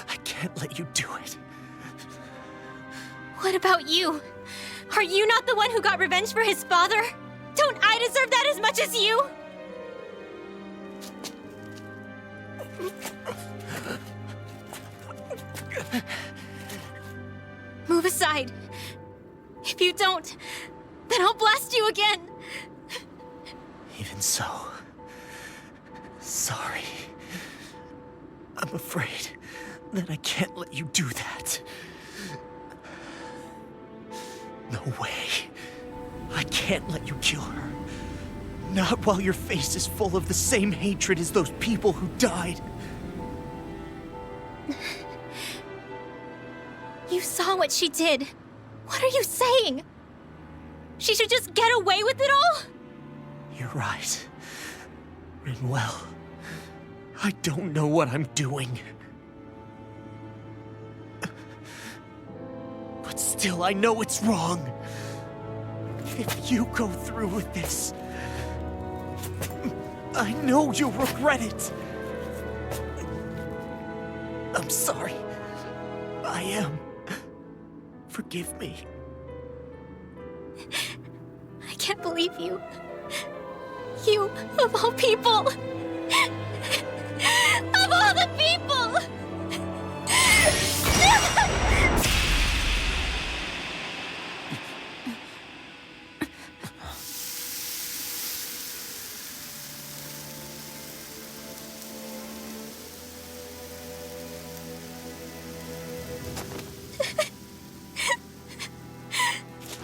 I can't let you do it. What about you? Are you not the one who got revenge for his father? Don't I deserve that as much as you? Move aside. If you don't, then I'll blast you again. Even so, sorry. I'm afraid that I can't let you do that. No way. I can't let you kill her. Not while your face is full of the same hatred as those people who died. You saw what she did. What are you saying? She should just get away with it all? You're right. Rinwell. I don't know what I'm doing. But still, I know it's wrong. If you go through with this, I know you'll regret it. I'm sorry. I am. Forgive me. I can't believe you. You, of all people. Of all the people!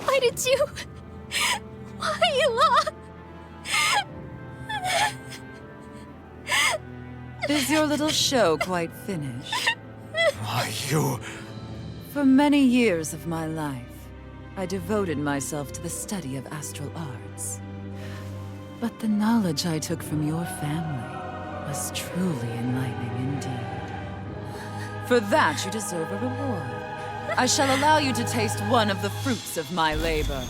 Why did you... Why you all... Is your little show quite finished? Why, you... For many years of my life, I devoted myself to the study of astral arts. But the knowledge I took from your family was truly enlightening indeed. For that, you deserve a reward. I shall allow you to taste one of the fruits of my labor.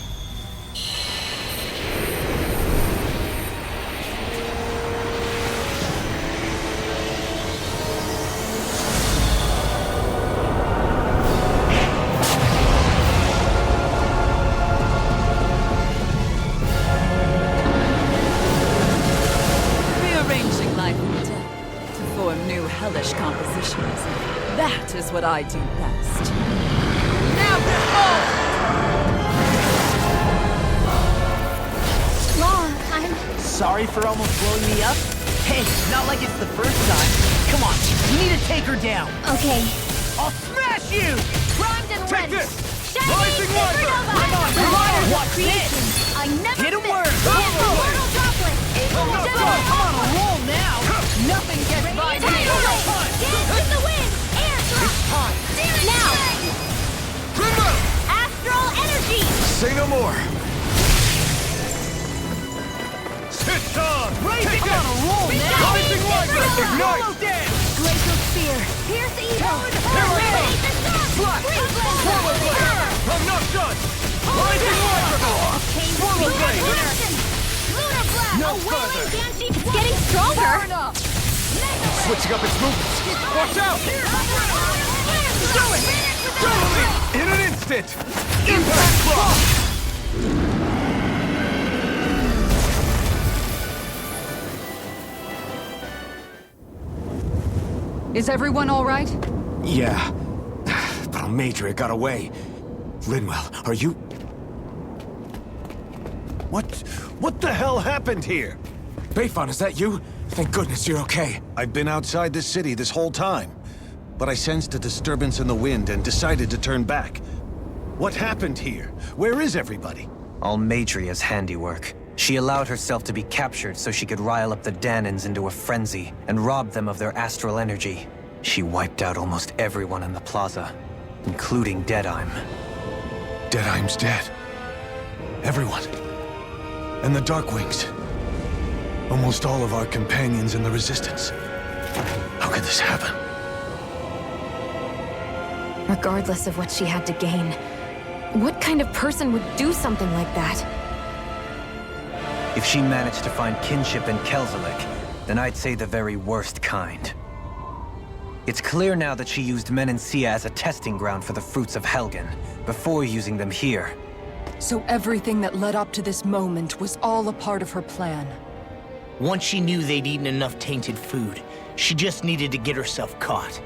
hellish compositions. That is what I do best. Now behold! Law, I'm... Sorry for almost blowing me up? Hey, not like it's the first time. Come on, you need to take her down. Okay. I'll smash you! Primed and Take ready. this! Shining Rising Supernova! Come on, Come watch this! I never Hit 'em miss. where it Mortal hurts. droplet. Equal I'm general. on a roll now! Nothing gets by me! Dance in the wind. Air drop. Now. Astral energy. Say no more! It's on! Take it! On a roll now! Rising Wiper! Ignite! Glacial spear. Pierce evil. Here I come! Slash. Swirl blade! I'm not done! Rising Wiper! Swirl blade! Lunar blast. No A whirling further. banshee. It's getting stronger. Switching up its movements! Watch out! Do it! Totally! In an instant! Impact block! Is everyone all right? Yeah. But Almadria got away. Linwell, are you... What the hell happened here? Bayfon, is that you? Thank goodness you're okay. I've been outside the city this whole time, but I sensed a disturbance in the wind and decided to turn back. What happened here? Where is everybody? Almadria's handiwork. She allowed herself to be captured so she could rile up the Danans into a frenzy and rob them of their astral energy. She wiped out almost everyone in the plaza, including Deadheim. Deadheim's dead. Everyone. And the Darkwings. Almost all of our companions in the Resistance. How could this happen? Regardless of what she had to gain, what kind of person would do something like that? If she managed to find kinship in Kelzelik, then I'd say the very worst kind. It's clear now that she used Menancia as a testing ground for the fruits of Helgen, before using them here. So everything that led up to this moment was all a part of her plan. Once she knew they'd eaten enough tainted food, she just needed to get herself caught.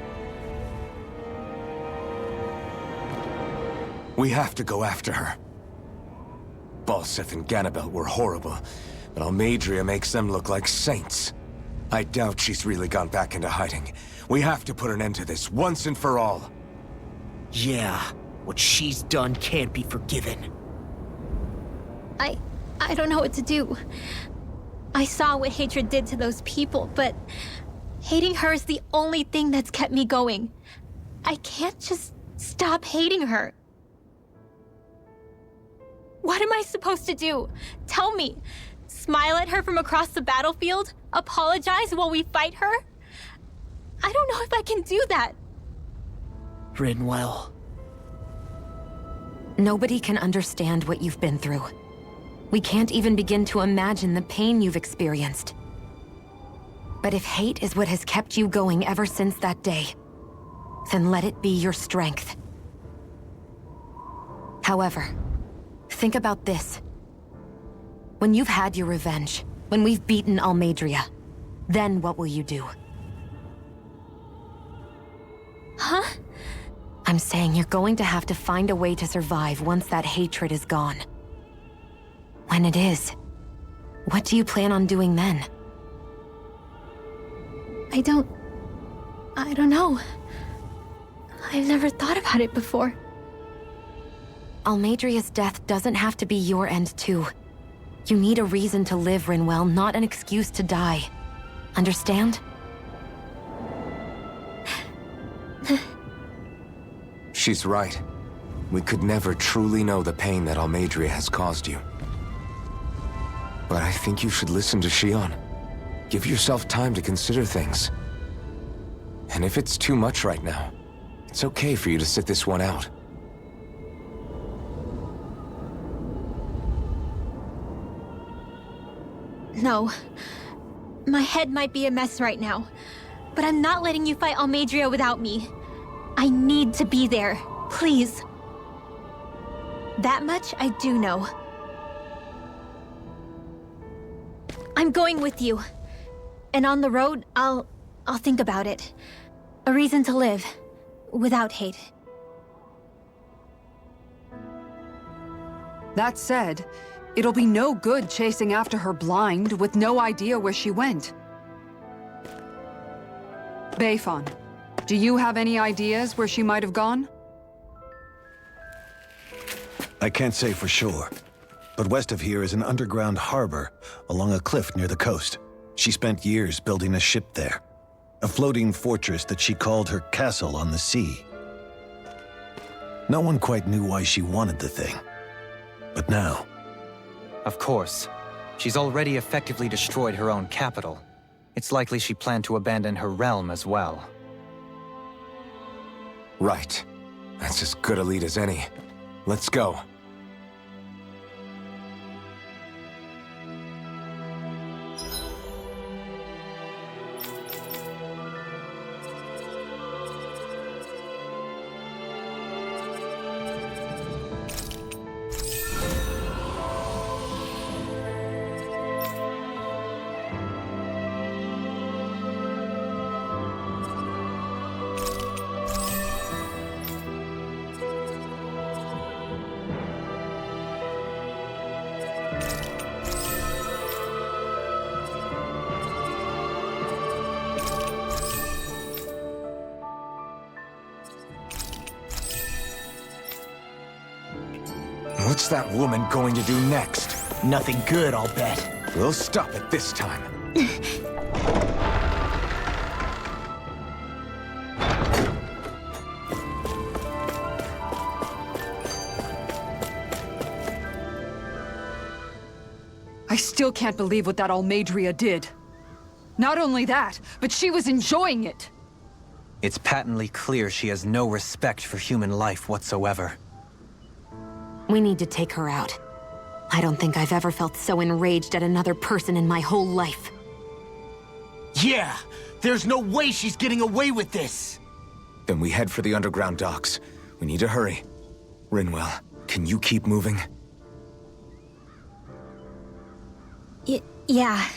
We have to go after her. Balseth and Ganabelt were horrible, but Almadria makes them look like saints. I doubt she's really gone back into hiding. We have to put an end to this, once and for all. Yeah, what she's done can't be forgiven. I don't know what to do. I saw what hatred did to those people, but hating her is the only thing that's kept me going. I can't just stop hating her. What am I supposed to do? Tell me. Smile at her from across the battlefield? Apologize while we fight her? I don't know if I can do that. Rinwell. Nobody can understand what you've been through. We can't even begin to imagine the pain you've experienced. But if hate is what has kept you going ever since that day, then let it be your strength. However, think about this. When you've had your revenge, when we've beaten Almadria, then what will you do? Huh? I'm saying you're going to have to find a way to survive once that hatred is gone. When it is, what do you plan on doing then? I don't know. I've never thought about it before. Almadria's death doesn't have to be your end too. You need a reason to live, Rinwell, not an excuse to die. Understand? She's right. We could never truly know the pain that Almadria has caused you. But I think you should listen to Shion. Give yourself time to consider things. And if it's too much right now, it's okay for you to sit this one out. No. My head might be a mess right now, but I'm not letting you fight Almadria without me. I need to be there. Please. That much I do know. I'm going with you. And on the road, I'll I'll think about it. A reason to live, without hate. That said, it'll be no good chasing after her blind with no idea where she went. Bayfon, do you have any ideas where she might have gone? I can't say for sure, but west of here is an underground harbor along a cliff near the coast. She spent years building a ship there, a floating fortress that she called her castle on the sea. No one quite knew why she wanted the thing, but now... Of course. She's already effectively destroyed her own capital. It's likely she planned to abandon her realm as well. Right. That's as good a lead as any. Let's go. What's that woman going to do next? Nothing good, I'll bet. We'll stop it this time. I still can't believe what that Almadria did. Not only that, but she was enjoying it. It's patently clear she has no respect for human life whatsoever. We need to take her out. I don't think I've ever felt so enraged at another person in my whole life. Yeah! There's no way she's getting away with this! Then we head for the underground docks. We need to hurry. Rinwell, can you keep moving? Yeah.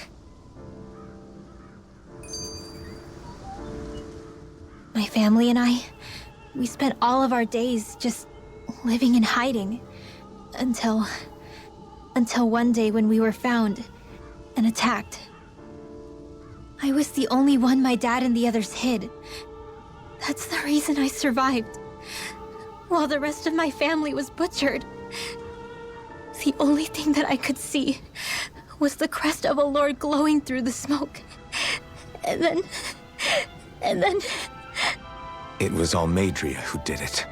My family and I, we spent all of our days just living in hiding. Until one day when we were found and attacked. I was the only one my dad and the others hid. That's the reason I survived. While the rest of my family was butchered. The only thing that I could see was the crest of a lord glowing through the smoke. And then... It was Almadria who did it.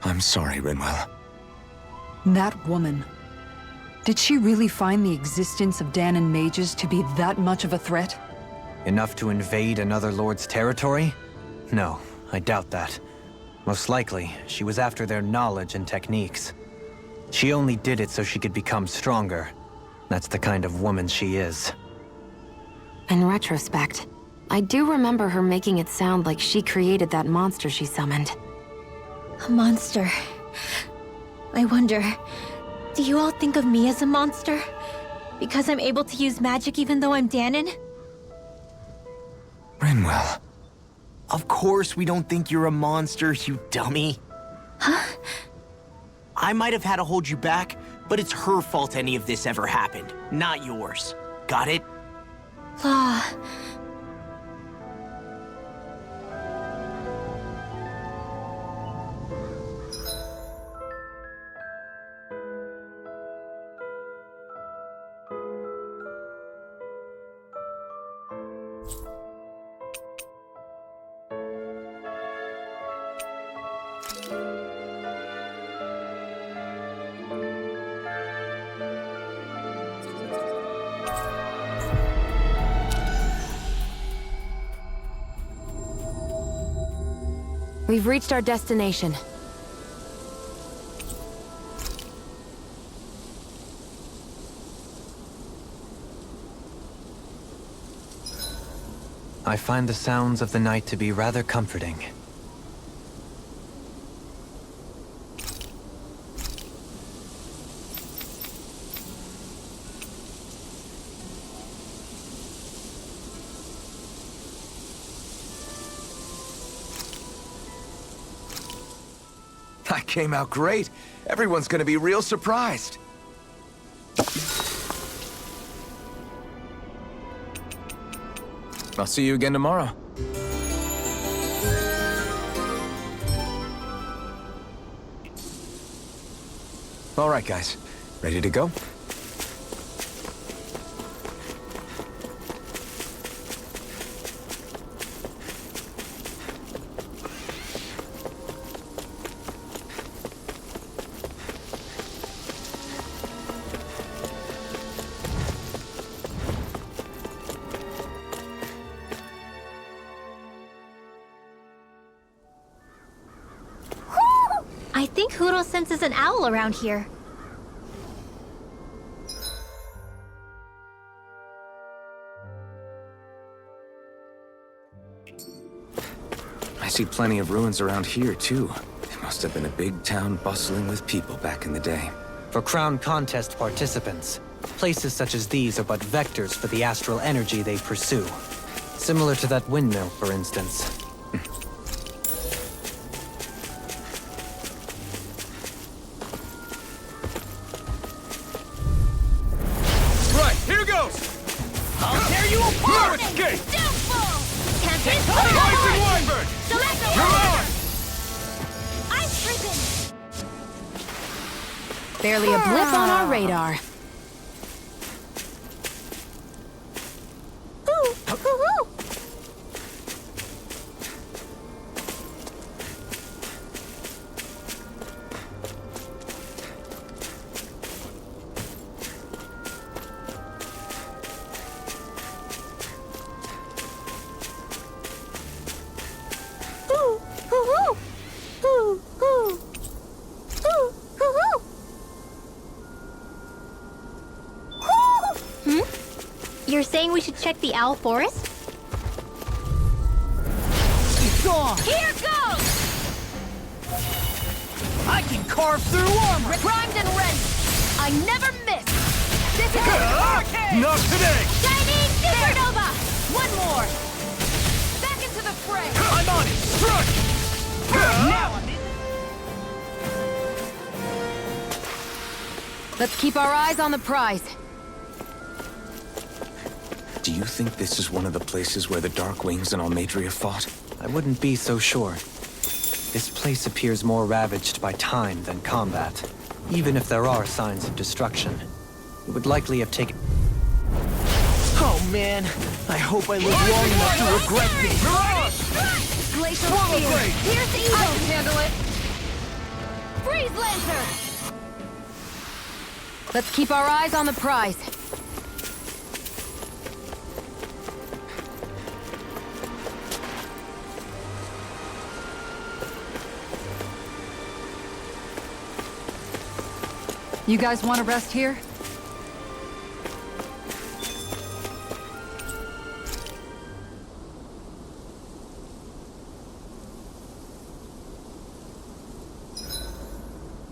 I'm sorry, Rinwell. That woman. Did she really find the existence of Danon mages to be that much of a threat? Enough to invade another lord's territory? No, I doubt that. Most likely, she was after their knowledge and techniques. She only did it so she could become stronger. That's the kind of woman she is. In retrospect, I do remember her making it sound like she created that monster she summoned. A monster. I wonder, do you all think of me as a monster? Because I'm able to use magic even though I'm Danon? Rinwell. Of course we don't think you're a monster, you dummy. Huh? I might have had to hold you back, but it's her fault any of this ever happened, not yours. Got it? Law. We've reached our destination. I find the sounds of the night to be rather comforting. That came out great. Everyone's gonna be real surprised. I'll see you again tomorrow. All right, guys. Ready to go? I think Hoodle senses an owl around here. I see plenty of ruins around here, too. It must have been a big town bustling with people back in the day. For Crown Contest participants, places such as these are but vectors for the astral energy they pursue. Similar to that windmill, for instance. Right, here goes! I'll tear you apart! No escape! Downfall! Can't be Rising Wyvern! Select the You're order! on! Ice prison! Barely a blip on our radar. You're saying we should check the Owl Forest? Gone! Here goes! I can carve through armor! Primed and ready! I never miss! This is it! Not today! Shining Supernova! One more! Back into the fray! I'm on it! Strike! Now I'm in! Let's keep our eyes on the prize. Do you think this is one of the places where the Dark Wings and Almadria fought? I wouldn't be so sure. This place appears more ravaged by time than combat. Even if there are signs of destruction, it would likely have taken... Oh man, I hope I live long enough to regret this. Glacial Swallow Spear! blade! Here's the I evil! can handle it. Freeze Lancer! Let's keep our eyes on the prize. You guys want to rest here?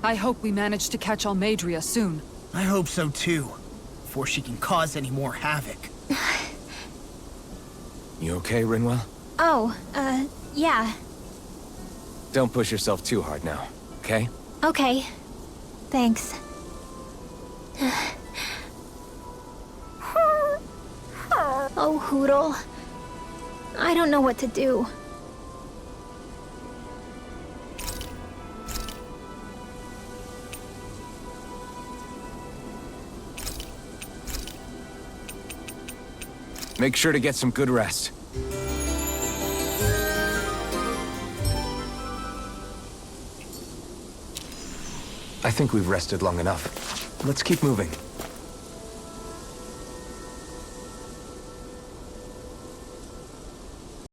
I hope we manage to catch Almadria soon. I hope so too, before she can cause any more havoc. You okay, Rinwell? Oh, yeah. Don't push yourself too hard now, okay? Okay. Thanks. Oh, Hoodle. I don't know what to do. Make sure to get some good rest. I think we've rested long enough. Let's keep moving.